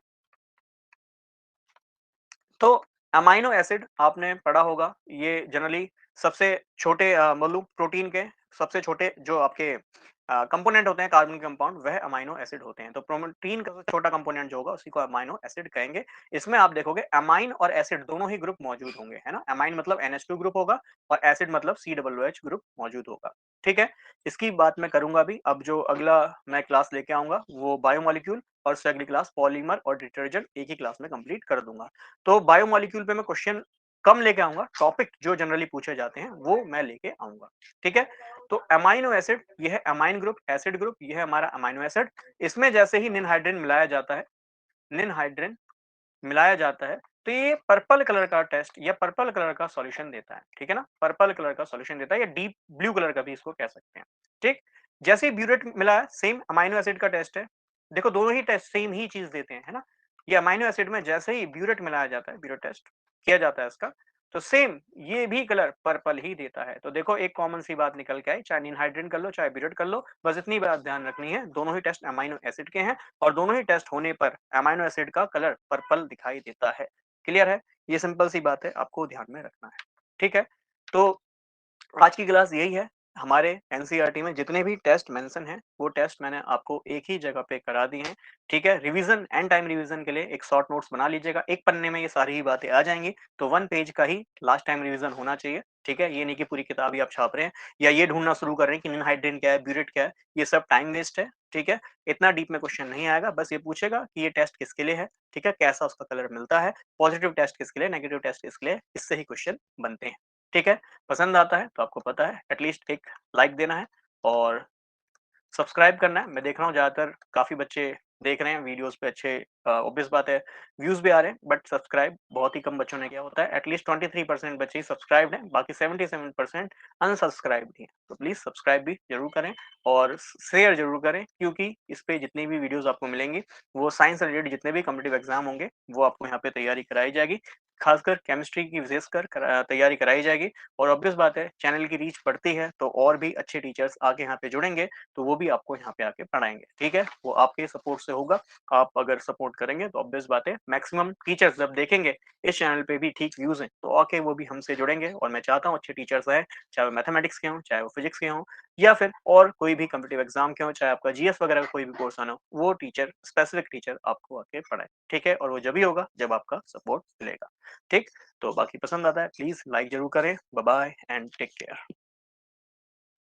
तो अमाइनो एसिड आपने पढ़ा होगा, ये जनरली सबसे छोटे मतलब प्रोटीन के सबसे छोटे जो आपके कंपोनेंट होते हैं कार्बन कंपाउंड, वह अमाइनो एसिड होते हैं। तो प्रोटीन का सबसे छोटा कंपोनेंट जो होगा उसी को अमाइनो एसिड कहेंगे। इसमें आप देखोगे अमाइन और एसिड दोनों ही ग्रुप मौजूद होंगे, है ना? अमाइन मतलब NH2 ग्रुप होगा और एसिड मतलब COOH ग्रुप मौजूद होगा। ठीक है? इसकी बात मैं करूँगा अभी। अब जो अगला मैं क्लास लेके आऊँगा वो बायोमोलेक्यूल, और उससे अगली क्लास पॉलीमर और डिटर्जेंट एक ही क्लास में कंप्लीट कर दूँगा। तो बायोमोलेक्यूल पे मैं क्वेश्चन कम लेके आऊँगा, टॉपिक जो जनरली पूछे जाते हैं वो मैं लेके आऊँगा। ठीक है? तो अमाइनो एसिड, ये है अमाइन ग्रुप, एसिड ग्रुप, ये है हमारा अमाइनो एसिड। इसमें जैसे ही निनहाइड्रीन मिलाया जाता है, निनहाइड्रीन मिलाया जाता है, तो ये पर्पल कलर का टेस्ट या पर्पल कलर का सॉल्यूशन देता है। ठीक है ना? पर्पल कलर का सॉल्यूशन देता है या डीप ब्लू कलर का भी इसको कह सकते हैं। ठीक? जैसे ही ब्यूरेट मिला है, सेम अमाइनो एसिड का टेस्ट है। देखो दोनों ही टेस्ट सेम ही चीज़ देते हैं, है ना? ये अमाइनो एसिड में जैसे ही ब्यूरेट मिलाया जाता है, ब्यूरेट टेस्ट किया जाता है इसका, तो सेम ये भी कलर पर्पल ही देता है। तो देखो एक कॉमन सी बात निकल के आई, चाहे निनहाइड्रीन कर लो, चाहे ब्यूरेट कर लो, बस इतनी बात ध्यान रखनी है, दोनों ही टेस्ट अमाइनो एसिड के हैं और दोनों ही टेस्ट होने पर अमाइनो एसिड का कलर पर्पल दिखाई देता है। क्लियर है? ये सिंपल सी बात है, आपको ध्यान में रखना है। ठीक है? तो आज की क्लास यही है। हमारे एनसीईआरटी में जितने भी टेस्ट मेंशन हैं, वो टेस्ट मैंने आपको एक ही जगह पे करा दिए हैं। ठीक है? रिवीजन, एंड टाइम रिवीजन के लिए एक शॉर्ट नोट्स बना लीजिएगा। एक पन्ने में ये सारी ही बातें आ जाएँगी, तो 1 पेज का ही लास्ट टाइम रिवीजन होना चाहिए। ठीक है? ये नहीं कि पूरी किताब ही आप छाप रहे हैं या ये ढूँढना शुरू कर रहे हैं कि निनहाइड्रीन क्या है, ब्यूरेट क्या है, ये सब टाइम वेस्ट है। ठीक है? इतना डीप में क्वेश्चन नहीं आएगा, बस ये पूछेगा कि ये टेस्ट किसके लिए है, ठीक है? कैसा उसका कलर मिलता है, पॉजिटिव टेस्ट किसके लिए, नेगेटिव टेस्ट किसके लिए, इससे ही क्वेश्चन बनते हैं। ठीक है? पसंद आता है तो आपको पता है एटलीस्ट एक लाइक देना है और सब्सक्राइब करना है। मैं देख रहा हूँ ज़्यादातर काफ़ी बच्चे देख रहे हैं वीडियोज़ पे, अच्छे ऑब्वियस बात है व्यूज़ भी आ रहे हैं, बट सब्सक्राइब बहुत ही कम बच्चों ने किया होता है। एटलीस्ट 23% बच्चे ही सब्सक्राइब्ड हैं, बाकी 77% अनसब्सक्राइब्ड ही हैं। तो प्लीज़ सब्सक्राइब भी ज़रूर करें और शेयर ज़रूर करें, क्योंकि इस पे जितनी भी वीडियोज़ आपको मिलेंगी, वो साइंस से रिलेटेड जितने भी कॉम्पिटिटिव एग्ज़ाम होंगे, वो आपको यहाँ पे तैयारी कराई जाएगी। खासकर केमिस्ट्री की विशेषकर तैयारी कराई जाएगी और ऑब्वियस बात है चैनल की रीच बढ़ती है, तो और भी अच्छे टीचर्स आके यहाँ पे जुड़ेंगे, तो वो भी आपको यहाँ पे आके पढ़ाएँगे। ठीक है? वो आपके सपोर्ट से होगा। आप अगर सपोर्ट करेंगे तो ऑब्वियस बात है मैक्सिमम टीचर्स जब देखेंगे इस चैनल पे भी ठीक व्यूज़ हैं, तो आके वो भी हमसे जुड़ेंगे और मैं चाहता हूँ अच्छे टीचर्स आएँ, चाहे वो मैथमेटिक्स के हों, चाहे वो फिज़िक्स के हों या फिर और कोई भी कॉम्पिटिटिव एग्ज़ाम के हों, चाहे आपका जीएस वगैरह का कोई भी कोर्स आना हो, वो टीचर स्पेसिफिक टीचर आपको आके पढ़ाए। ठीक है? और वो जभी होगा जब आपका सपोर्ट मिलेगा। ठीक? तो बाकी पसंद आता है प्लीज़ लाइक ज़रूर करें। Bye bye and take care.